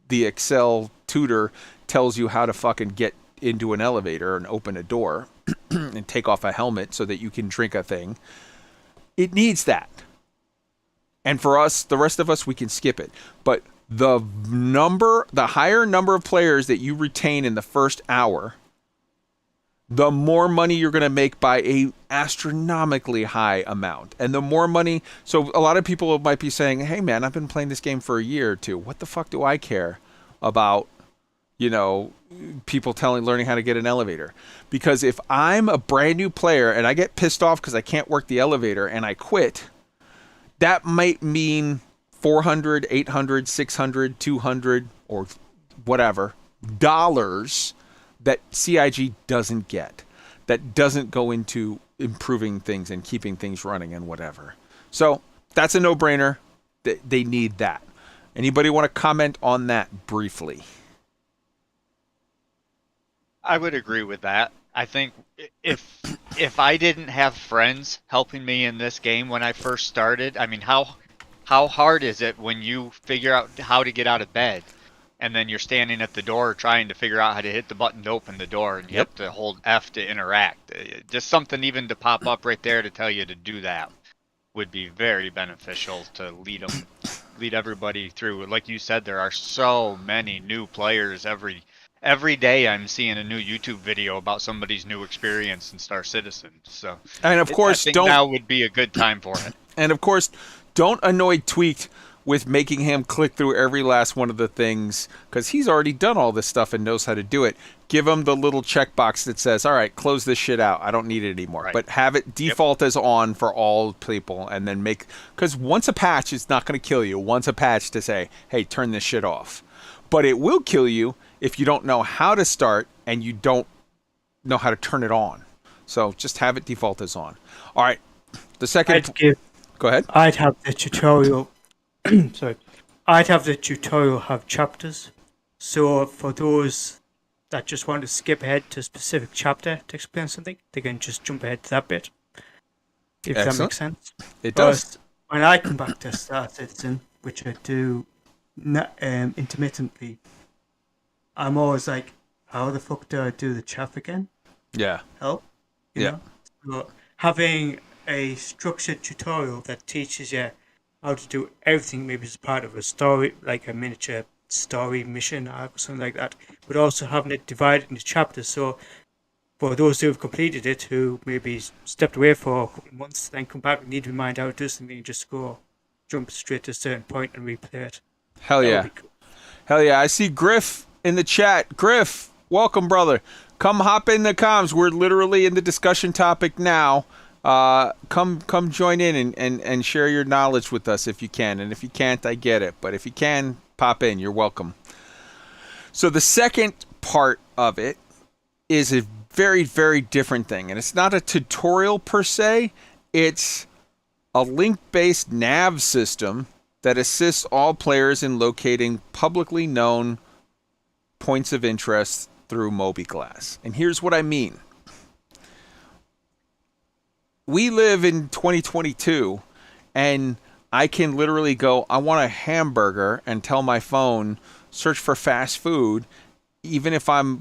Speaker 1: the Excel tutor tells you how to fucking get into an elevator and open a door and take off a helmet so that you can drink a thing. It needs that. And for us, the rest of us, we can skip it. But the higher number of players that you retain in the first hour, the more money you're going to make by a astronomically high amount. And the more money, so a lot of people might be saying, hey man, I've been playing this game for a year or 2. What the fuck do I care about, you know, people learning how to get an elevator? Because if I'm a brand new player and I get pissed off because I can't work the elevator and I quit, that might mean 400, 800, 600, 200, or whatever dollars that CIG doesn't get, that doesn't go into improving things and keeping things running and whatever. So that's a no-brainer. They need that. Anybody want to comment on that briefly?
Speaker 4: I would agree with that. I think if I didn't have friends helping me in this game when I first started, I mean, how hard is it when you figure out how to get out of bed? And then you're standing at the door trying to figure out how to hit the button to open the door, and you have to hold F to interact. Just something even to pop up right there to tell you to do that would be very beneficial to lead everybody through. Like you said, there are so many new players every day. I'm seeing a new YouTube video about somebody's new experience in Star Citizen. So,
Speaker 1: and of course,
Speaker 4: I think now would be a good time for it.
Speaker 1: And of course, don't annoy Tweaked with making him click through every last one of the things, because he's already done all this stuff and knows how to do it. Give him the little checkbox that says, all right, close this shit out. I don't need it anymore. Right. But have it default as on for all people, and then because once a patch, it's not going to kill you. Once a patch to say, hey, turn this shit off. But it will kill you if you don't know how to start and you don't know how to turn it on. So just have it default as on. All right. The second... Go ahead.
Speaker 3: I'd have the tutorial. Sorry, I'd have the tutorial have chapters. So for those that just want to skip ahead to a specific chapter to explain something, they can just jump ahead to that bit. If that
Speaker 1: Excellent.
Speaker 3: makes sense.
Speaker 1: It does.
Speaker 3: Whereas when I come back to Star Citizen, which I do intermittently, I'm always like, how the fuck do I do the chaff again?
Speaker 1: Yeah.
Speaker 3: Help? You
Speaker 1: Yeah.
Speaker 3: know? So having a structured tutorial that teaches you how to do everything, maybe as part of a story, like a miniature story mission arc or something like that, but also having it divided into chapters. So for those who have completed it, who maybe stepped away for a couple of months, then come back and need to remind how to do something, just go jump straight to a certain point and replay it.
Speaker 1: Hell
Speaker 3: That
Speaker 1: yeah.
Speaker 3: would be cool.
Speaker 1: Hell yeah. I see Griff in the chat. Griff, welcome, brother. Come hop in the comms. We're literally in the discussion topic now. Come join in and share your knowledge with us if you can. And if you can't, I get it. But if you can, pop in. You're welcome. So the second part of it is a very, very different thing. And it's not a tutorial per se. It's a link-based nav system that assists all players in locating publicly known points of interest through mobiGlass. And here's what I mean. We live in 2022, and I can literally go, I want a hamburger, and tell my phone, search for fast food, even if I'm,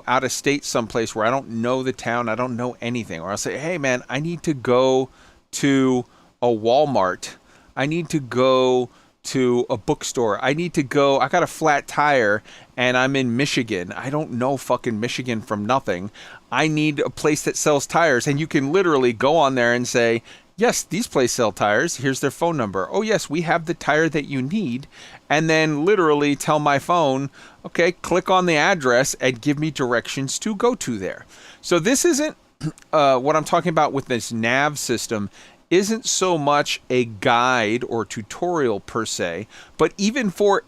Speaker 1: out of state someplace where I don't know the town, I don't know anything. Or I'll say, hey, man, I need to go to a Walmart. I need to go to a bookstore. I need to go, I got a flat tire and I'm in Michigan. I don't know fucking Michigan from nothing. I need a place that sells tires. And you can literally go on there and say, yes, these places sell tires. Here's their phone number. Oh, yes, we have the tire that you need. And then literally tell my phone, okay, click on the address and give me directions to go to there. So this isn't what I'm talking about with this nav system isn't so much a guide or tutorial per se, but even for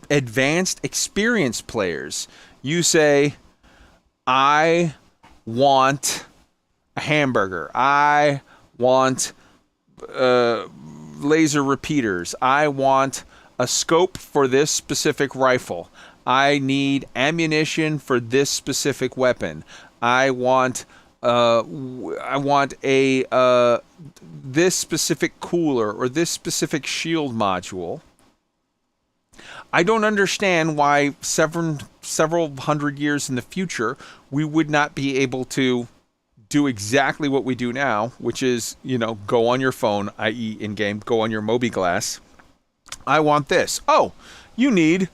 Speaker 1: advanced experienced players, you say, I want a hamburger. I want laser repeaters. I want a scope for this specific rifle. I need ammunition for this specific weapon. I want a this specific cooler or this specific shield module. I don't understand why several hundred years in the future we would not be able to do exactly what we do now, which is, go on your phone, i.e. in-game, go on your mobiGlass. I want this. Oh, you need,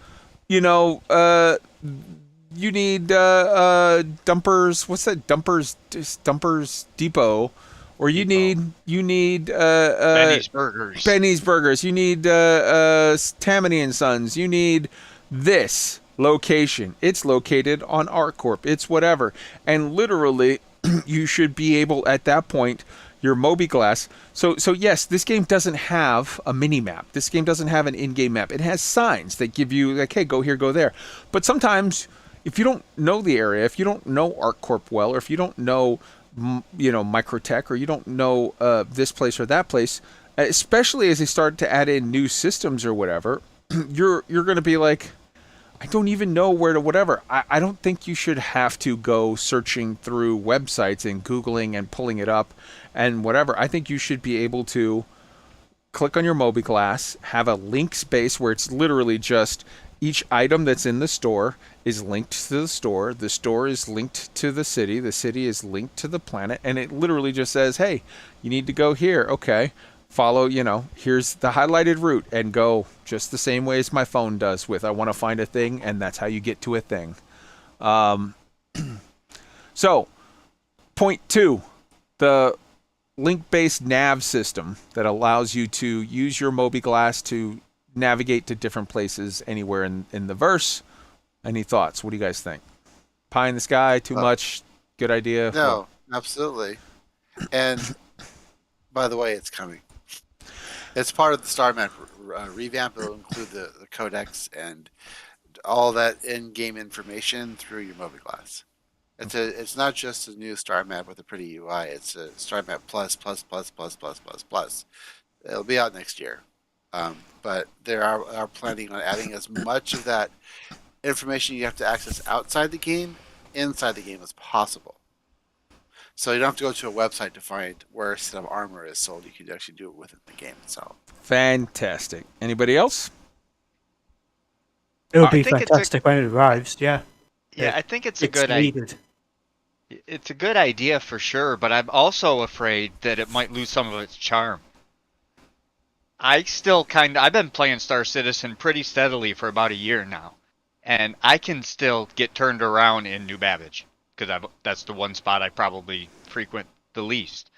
Speaker 1: dumpers. What's that? Dumpers Depot, or you need
Speaker 4: Benny's Burgers.
Speaker 1: Benny's Burgers. You need Tammany and Sons. You need this location. It's located on ArtCorp. It's whatever, and literally, you should be able at that point. Your mobiGlass. So yes, this game doesn't have a mini map. This game doesn't have an in-game map. It has signs that give you like, hey, go here, go there. But sometimes, if you don't know the area, if you don't know ArtCorp well, or if you don't know, Microtech, or you don't know this place or that place, especially as they start to add in new systems or whatever, you're going to be like, I don't even know where to whatever. I don't think you should have to go searching through websites and Googling and pulling it up and whatever. I think you should be able to click on your mobiGlass, have a link space where it's literally just each item that's in the store is linked to the store is linked to the city is linked to the planet, and it literally just says, hey, you need to go here. Okay. Follow, here's the highlighted route, and go just the same way as my phone does with I want to find a thing, and that's how you get to a thing. So, point 2, the link-based nav system that allows you to use your mobiGlass to navigate to different places anywhere in the verse. Any thoughts? What do you guys think? Pie in the sky, too much? Good idea?
Speaker 2: No, absolutely. And by the way, it's coming. It's part of the Star Map revamp. It'll include the codex and all that in-game information through your mobiGlass. It's not just a new Star Map with a pretty UI. It's a Star Map plus. It'll be out next year. But they are planning on adding as much of that information you have to access outside the game, inside the game as possible. So you don't have to go to a website to find where a set of armor is sold. You can actually do it within the game itself.
Speaker 1: Fantastic. Anybody else?
Speaker 3: It'll
Speaker 4: I
Speaker 3: be
Speaker 4: think it's
Speaker 3: fantastic when it arrives. Yeah.
Speaker 4: Yeah, I think it's a good
Speaker 3: needed.
Speaker 4: It's a good idea for sure, but I'm also afraid that it might lose some of its charm. I've been playing Star Citizen pretty steadily for about a year now, and I can still get turned around in New Babbage because that's the one spot I probably frequent the least.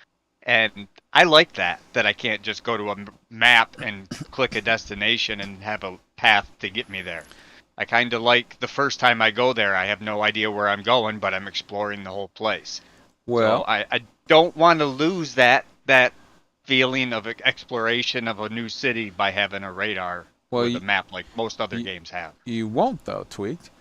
Speaker 4: And I like that I can't just go to a map and click a destination and have a path to get me there. I kind of like the first time I go there, I have no idea where I'm going, but I'm exploring the whole place.
Speaker 1: Well,
Speaker 4: so I don't want to lose that feeling of exploration of a new city by having a radar or the map like most other games have.
Speaker 1: You won't, though, Tweaked.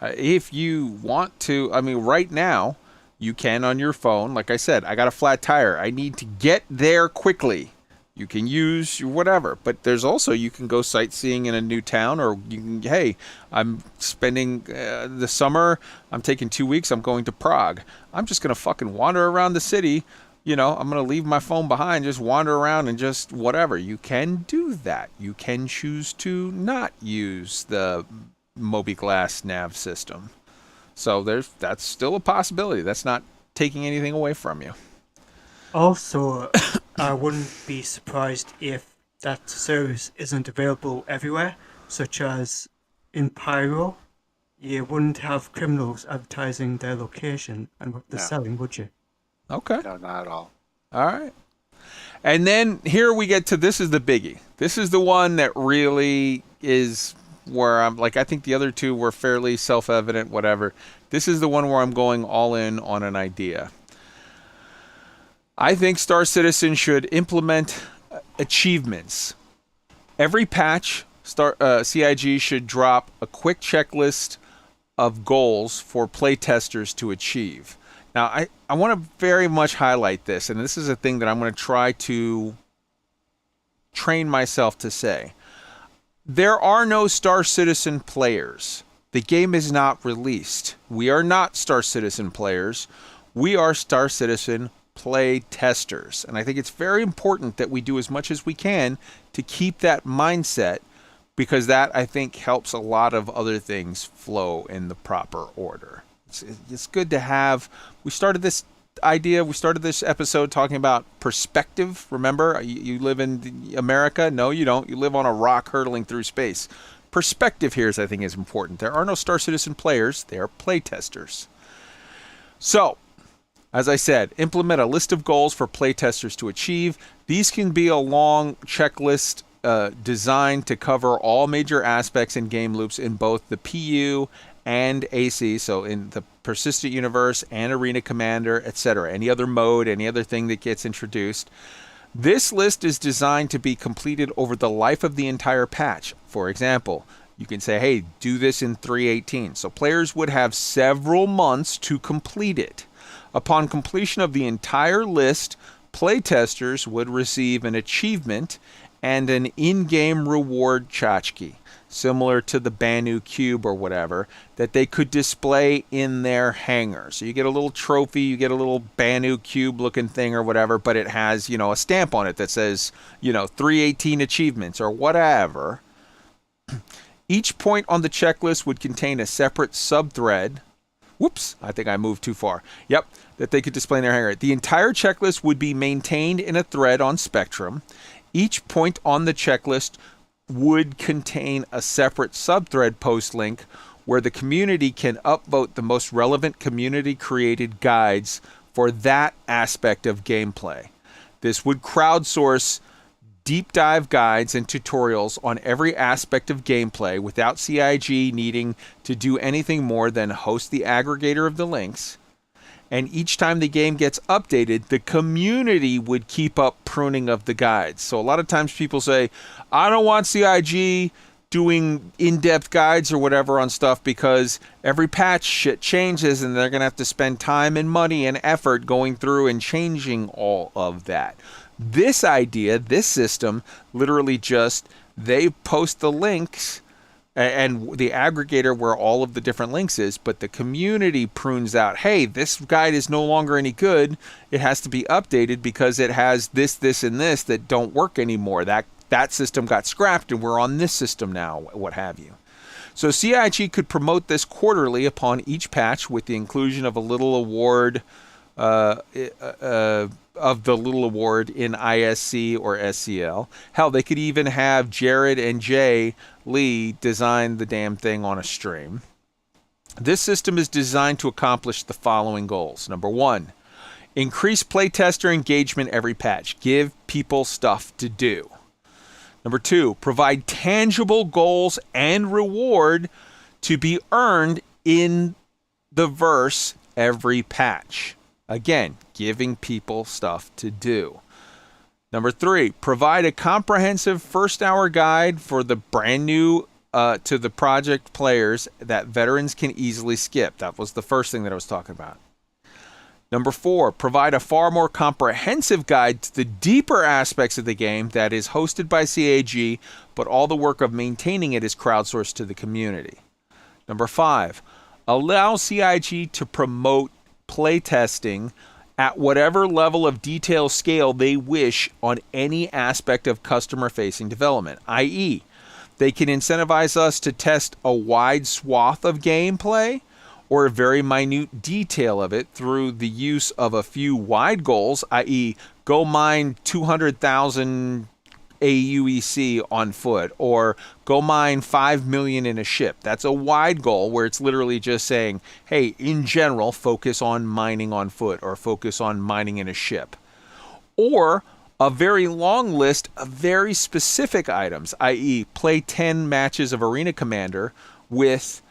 Speaker 1: If you want to, I mean, right now, you can on your phone. Like I said, I got a flat tire. I need to get there quickly. You can use whatever, but there's also, you can go sightseeing in a new town, or you can, hey, I'm spending the summer, I'm taking 2 weeks, I'm going to Prague. I'm just going to fucking wander around the city. You know, I'm going to leave my phone behind, just wander around and just whatever. You can do that. You can choose to not use the Mobi-Glass nav system. So that's still a possibility. That's not taking anything away from you.
Speaker 3: Also, I wouldn't be surprised if that service isn't available everywhere, such as in Pyro. You wouldn't have criminals advertising their location and what they're selling, would you?
Speaker 1: Okay.
Speaker 2: No, not at all.
Speaker 1: All right. And then here we get to, this is the biggie. This is the one that really is where I'm like, I think the other two were fairly self-evident, whatever. This is the one where I'm going all in on an idea. I think Star Citizen should implement achievements. Every patch, CIG should drop a quick checklist of goals for playtesters to achieve. Now, I want to very much highlight this, and this is a thing that I'm going to try to train myself to say. There are no Star Citizen players. The game is not released. We are not Star Citizen players. We are Star Citizen play testers. And I think it's very important that we do as much as we can to keep that mindset, because that, I think, helps a lot of other things flow in the proper order. It's good to have. We started this episode talking about perspective. Remember, you live in America? No, you don't. You live on a rock hurtling through space. Perspective here, I think, is important. There are no Star Citizen players. They are playtesters. So, as I said, implement a list of goals for playtesters to achieve. These can be a long checklist designed to cover all major aspects in game loops in both the PU and AC, so in the Persistent Universe and Arena Commander, etc. Any other mode, any other thing that gets introduced. This list is designed to be completed over the life of the entire patch. For example, you can say, hey, do this in 3.18. So players would have several months to complete it. Upon completion of the entire list, playtesters would receive an achievement and an in-game reward tchotchke, similar to the Banu Cube or whatever, that they could display in their hangar. So you get a little trophy, you get a little Banu Cube looking thing or whatever, but it has, a stamp on it that says, 318 achievements or whatever. Each point on the checklist would contain a separate sub-thread. Whoops, I think I moved too far. Yep, that they could display in their hangar. The entire checklist would be maintained in a thread on Spectrum. Each point on the checklist would contain a separate subthread post link where the community can upvote the most relevant community-created guides for that aspect of gameplay. This would crowdsource deep dive guides and tutorials on every aspect of gameplay without CIG needing to do anything more than host the aggregator of the links. And each time the game gets updated, the community would keep up pruning of the guides. So a lot of times people say, I don't want CIG doing in-depth guides or whatever on stuff, because every patch shit changes and they're going to have to spend time and money and effort going through and changing all of that. This idea, this system, literally just, they post the links and the aggregator where all of the different links is, but the community prunes out, hey, this guide is no longer any good. It has to be updated because it has this, this, and this that don't work anymore. That system got scrapped and we're on this system now, what have you. So CIG could promote this quarterly upon each patch with the inclusion of a little award of the little award in ISC or SCL. Hell, they could even have Jared and Jay Lee design the damn thing on a stream. This system is designed to accomplish the following goals. Number 1, increase playtester engagement every patch. Give people stuff to do. Number 2, provide tangible goals and reward to be earned in the verse every patch. Again, giving people stuff to do. Number 3, provide a comprehensive first-hour guide for the brand new to the project players that veterans can easily skip. That was the first thing that I was talking about. Number 4, provide a far more comprehensive guide to the deeper aspects of the game that is hosted by CAG, but all the work of maintaining it is crowdsourced to the community. Number 5, allow CIG to promote playtesting at whatever level of detail scale they wish on any aspect of customer-facing development, i.e., they can incentivize us to test a wide swath of gameplay or a very minute detail of it through the use of a few wide goals, i.e., go mine 200,000 AUEC on foot, or go mine 5 million in a ship. That's a wide goal where it's literally just saying, hey, in general, focus on mining on foot or focus on mining in a ship. Or a very long list of very specific items, i.e., play 10 matches of Arena Commander with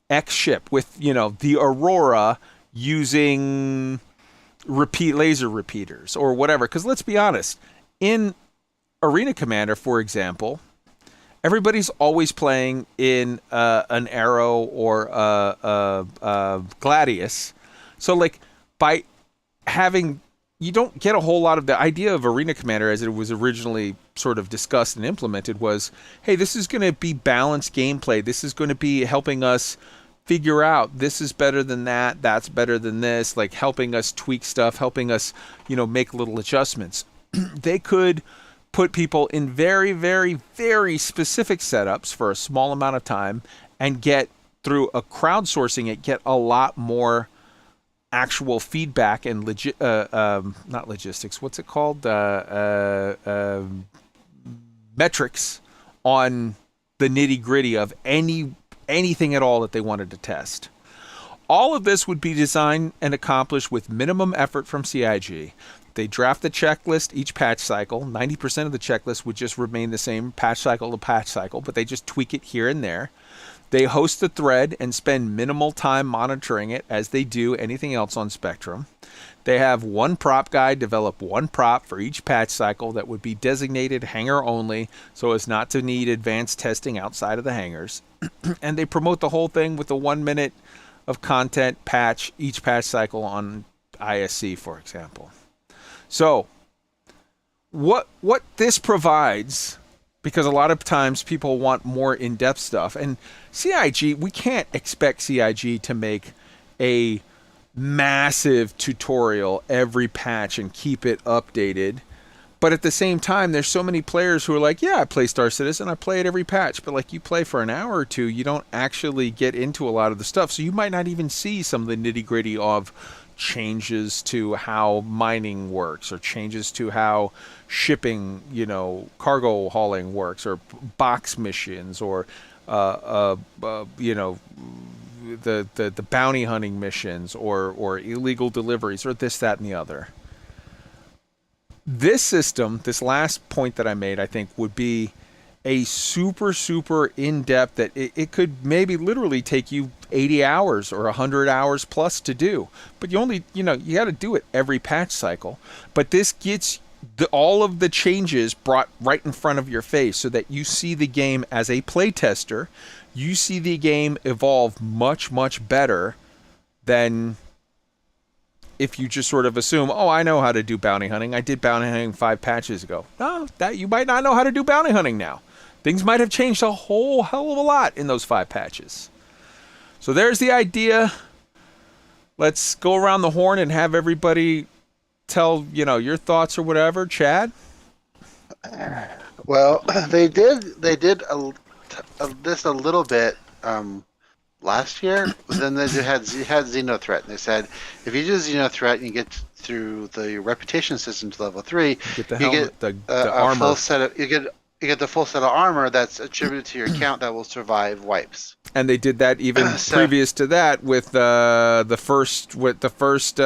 Speaker 1: X ship, with, you know, the Aurora using laser repeaters or whatever. Because let's be honest, in Arena Commander, for example, everybody's always playing in an Arrow or a Gladius. So, like, by having, you don't get a whole lot of the idea of Arena Commander as it was originally sort of discussed and implemented was, hey, this is going to be balanced gameplay. This is going to be helping us figure out this is better than that, that's better than this, like helping us tweak stuff, helping us, you know, make little adjustments. They could put people in very, very, very specific setups for a small amount of time and get, through a crowdsourcing it, get a lot more actual feedback and not logistics, what's it called? Metrics on the nitty-gritty of anything at all that they wanted to test. All of this would be designed and accomplished with minimum effort from CIG. They draft the checklist each patch cycle. 90% of the checklist would just remain the same patch cycle to patch cycle, but they just tweak it here and there. They host the thread and spend minimal time monitoring it as they do anything else on Spectrum. They have one prop guide, develop one prop for each patch cycle that would be designated hangar only so as not to need advanced testing outside of the hangars. And they promote the whole thing with a 1 minute of content patch each patch cycle on ISC, for example. So what this provides, because a lot of times people want more in-depth stuff, and CIG, we can't expect CIG to make a massive tutorial every patch and keep it updated. But at the same time, there's so many players who are like, yeah, I play Star Citizen, I play it every patch. But like, you play for an hour or two, you don't actually get into a lot of the stuff. So you might not even see some of the nitty-gritty of changes to how mining works, or changes to how shipping, you know, cargo hauling works, or box missions, or you know, the bounty hunting missions, or illegal deliveries, or this, that, and the other. This system, this last point that I made, I think would be a super, super in-depth that it could maybe literally take you 80 hours or 100 hours plus to do. But you only, you know, you got to do it every patch cycle. But this gets all of the changes brought right in front of your face so that you see the game as a playtester. You see the game evolve much, much better than if you just sort of assume, oh, I know how to do bounty hunting. I did bounty hunting 5 patches ago. No, that you might not know how to do bounty hunting now. Things might have changed a whole hell of a lot in those 5 patches. So there's the idea. Let's go around the horn and have everybody tell, your thoughts or whatever. Chad?
Speaker 2: Well, they did this a little bit last year. Then they had Xenothreat, and they said if you do Xenothreat and you get through the reputation system to level 3,
Speaker 1: Get the
Speaker 2: you
Speaker 1: helmet,
Speaker 2: get
Speaker 1: the
Speaker 2: a
Speaker 1: armor.
Speaker 2: full set of you get the full set of armor that's attributed to your account that will survive wipes.
Speaker 1: And they did that even previous to that with the first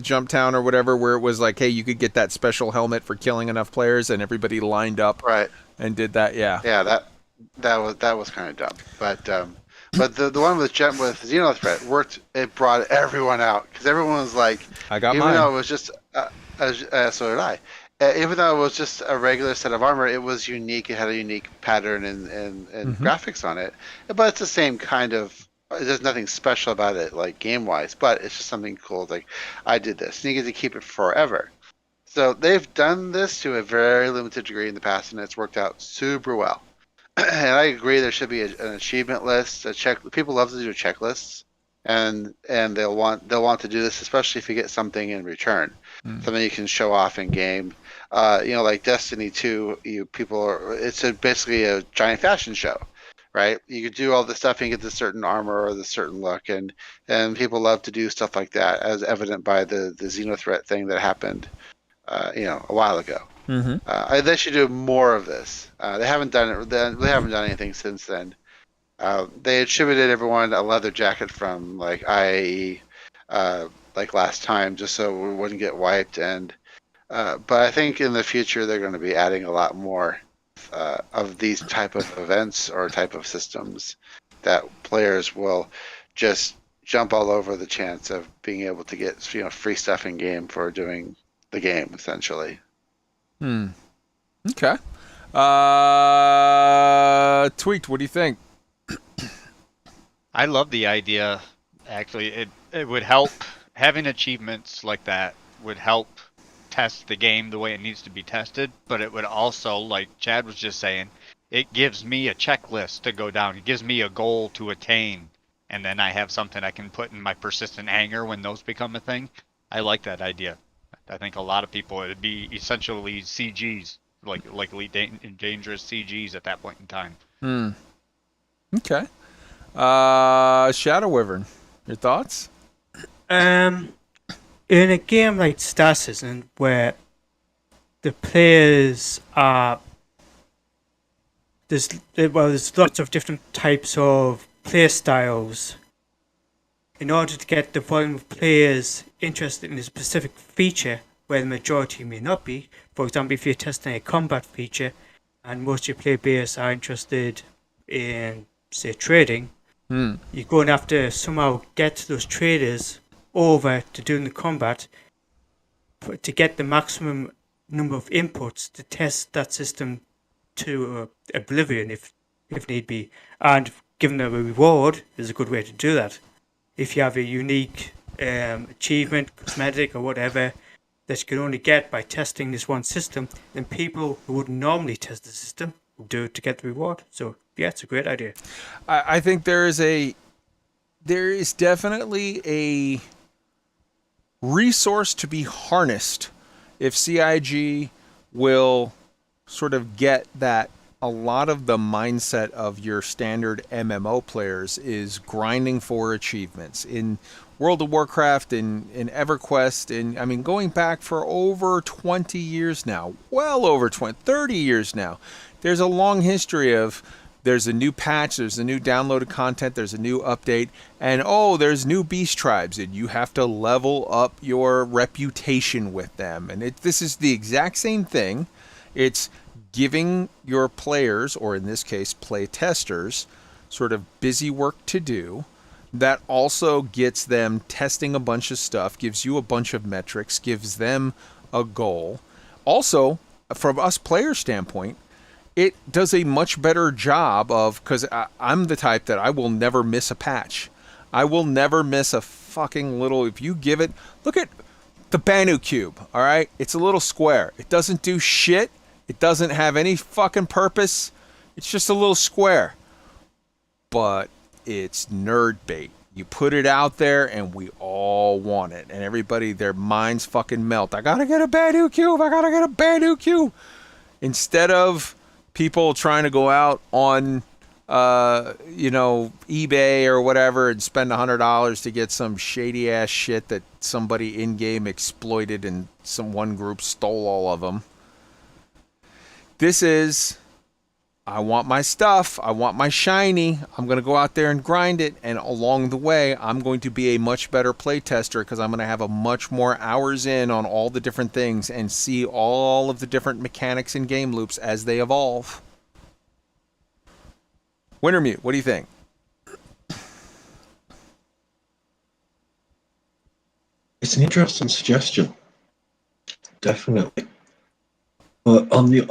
Speaker 1: Jump Town or whatever, where it was like, hey, you could get that special helmet for killing enough players, and everybody lined up and did that. Yeah.
Speaker 2: Yeah, that was kind of dumb, but the one with Xenothreat worked. It brought everyone out because everyone was like,
Speaker 1: I got
Speaker 2: even
Speaker 1: mine.
Speaker 2: though it was just so did I. Even though it was just a regular set of armor, it was unique. It had a unique pattern and graphics on it. But it's the same kind of. There's nothing special about it, like game-wise. But it's just something cool. Like, I did this, and you get to keep it forever. So they've done this to a very limited degree in the past, and it's worked out super well. And I agree, there should be an achievement list. People love to do checklists, and they'll want to do this, especially if you get something in return, something you can show off in game. Like Destiny 2, it's basically a giant fashion show, right? You could do all this stuff and get the certain armor or the certain look, and people love to do stuff like that, as evident by the Xenothreat thing that happened, a while ago. They should do more of this. They haven't done it. They haven't done anything since then. They attributed everyone a leather jacket from like IAE, like last time, just so we wouldn't get wiped. But I think in the future they're going to be adding a lot more of these type of events or type of systems that players will just jump all over the chance of being able to get free stuff in game for doing the game essentially.
Speaker 1: Okay. Tweaked, what do you think?
Speaker 4: I love the idea. Actually, it would help. Having achievements like that would help test the game the way it needs to be tested, but it would also, like Chad was just saying, it gives me a checklist to go down. It gives me a goal to attain, and then I have something I can put in my persistent hangar when those become a thing. I like that idea. I think a lot of people, it'd be essentially CGs, like Elite Dangerous CGs at that point in time.
Speaker 1: Okay. Shadow Wyvern, your thoughts?
Speaker 3: In a game like Star Citizen, where the players are there's lots of different types of play styles. In order to get the volume of players interested in a specific feature, where the majority may not be, for example, if you're testing a combat feature, and most of your player base are interested in, say, trading, you're going to have to somehow get those traders over to doing the combat to get the maximum number of inputs to test that system to oblivion if need be. And giving them a reward is a good way to do that. If you have a unique achievement, cosmetic or whatever that you can only get by testing this one system, then people who wouldn't normally test the system will do it to get the reward. So yeah, it's a great idea.
Speaker 1: I think there is definitely a resource to be harnessed if CIG will sort of get that a lot of the mindset of your standard MMO players is grinding for achievements. In World of Warcraft, in EverQuest, going back for over 20 years now, well over 30 years now, there's a long history of there's a new patch, there's a new downloaded content, there's a new update, and there's new beast tribes, and you have to level up your reputation with them. And this is the exact same thing. It's giving your players, or in this case, play testers, sort of busy work to do that also gets them testing a bunch of stuff, gives you a bunch of metrics, gives them a goal. also, from us player standpoint, it does a much better job of, because I'm the type that I will never miss a patch. I will never miss a fucking little, if you give it, look at the Banu Cube, all right? It's a little square. It doesn't do shit. It doesn't have any fucking purpose. It's just a little square. But it's nerd bait. You put it out there and we all want it. And everybody, their minds fucking melt. I gotta get a Banu Cube. I gotta get a Banu Cube. Instead of people trying to go out on, eBay or whatever and spend $100 to get some shady ass shit that somebody in game exploited and some one group stole all of them. This is, I want my stuff. I want my shiny. I'm going to go out there and grind it. And along the way, I'm going to be a much better playtester because I'm going to have a much more hours in on all the different things and see all of the different mechanics and game loops as they evolve. Wintermute, what do you think?
Speaker 5: It's an interesting suggestion, definitely. But on the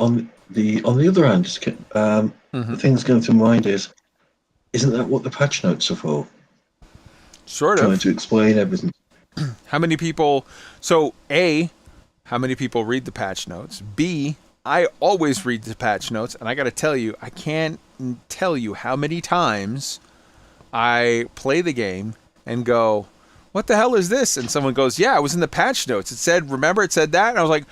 Speaker 5: other hand, the thing that's going to mind is, isn't that what the patch notes are for?
Speaker 1: Sort of.
Speaker 5: Trying to explain everything.
Speaker 1: How many people... So, A, how many people read the patch notes? B, I always read the patch notes, and I got to tell you, I can't tell you how many times I play the game and go, what the hell is this? And someone goes, yeah, it was in the patch notes. It said, remember, it said that? And I was like,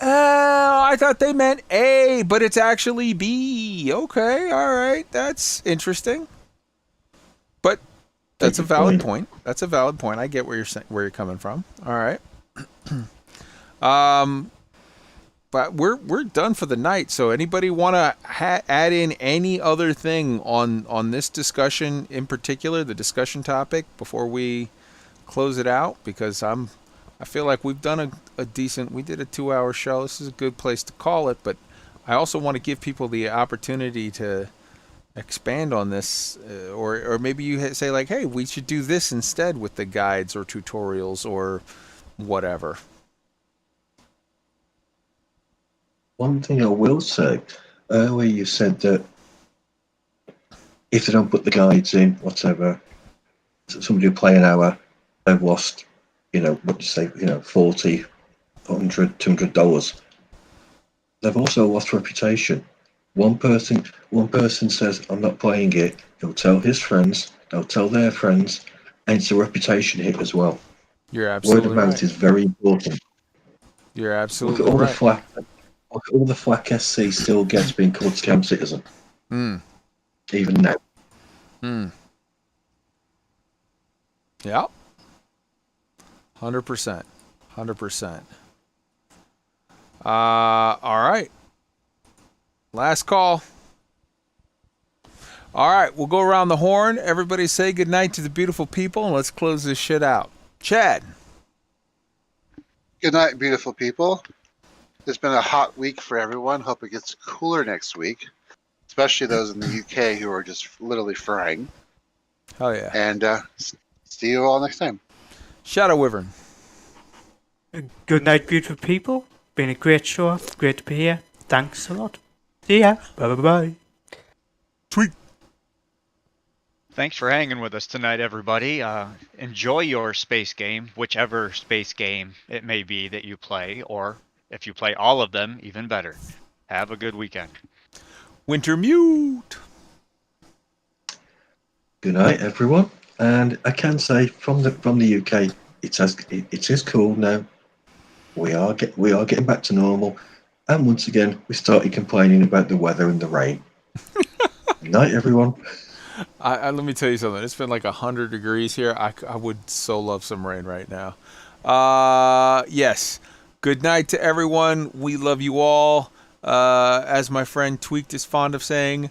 Speaker 1: oh, I thought they meant A, but it's actually B. Okay, all right, that's interesting. But that's a valid point. That's a valid point. I get where you're coming from. All right. But we're done for the night. So anybody want to add in any other thing on this discussion in particular, the discussion topic, before we close it out? Because I feel like we've done a decent, we did a 2-hour show. This is a good place to call it, but I also want to give people the opportunity to expand on this, or maybe you say like, hey, we should do this instead with the guides or tutorials or whatever.
Speaker 5: One thing I will say, earlier you said that if they don't put the guides in, whatever, somebody will play an hour, they've lost, what do you say, $40, $100, $200. They've also lost reputation. One person says, I'm not playing it, he'll tell his friends, they'll tell their friends, and it's a reputation hit as well.
Speaker 1: You're absolutely
Speaker 5: Word of mouth
Speaker 1: right.
Speaker 5: is very important.
Speaker 1: You're absolutely
Speaker 5: Look at all
Speaker 1: right.
Speaker 5: the flack. All the flack SC still gets being called scam citizen. Even now.
Speaker 1: Yeah. 100%. 100%. All right. Last call. All right, we'll go around the horn. Everybody say goodnight to the beautiful people, and let's close this shit out. Chad.
Speaker 2: Good night, beautiful people. It's been a hot week for everyone. Hope it gets cooler next week, especially those in the UK who are just literally frying.
Speaker 1: Oh, yeah.
Speaker 2: And see you all next time.
Speaker 1: Shadow Wyvern.
Speaker 3: Good night, beautiful people. Been a great show. Great to be here. Thanks a lot. See ya. Bye-bye-bye.
Speaker 1: Tweet.
Speaker 4: Thanks for hanging with us tonight, everybody. Enjoy your space game, whichever space game it may be that you play, or if you play all of them, even better. Have a good weekend.
Speaker 1: Wintermute.
Speaker 5: Good night, everyone. And I can say from the UK, it is cool now. We are getting back to normal. And once again, we started complaining about the weather and the rain. Good night, everyone.
Speaker 1: Let me tell you something. It's been like 100 degrees here. I would so love some rain right now. Yes. Good night to everyone. We love you all. As my friend Tweaked is fond of saying,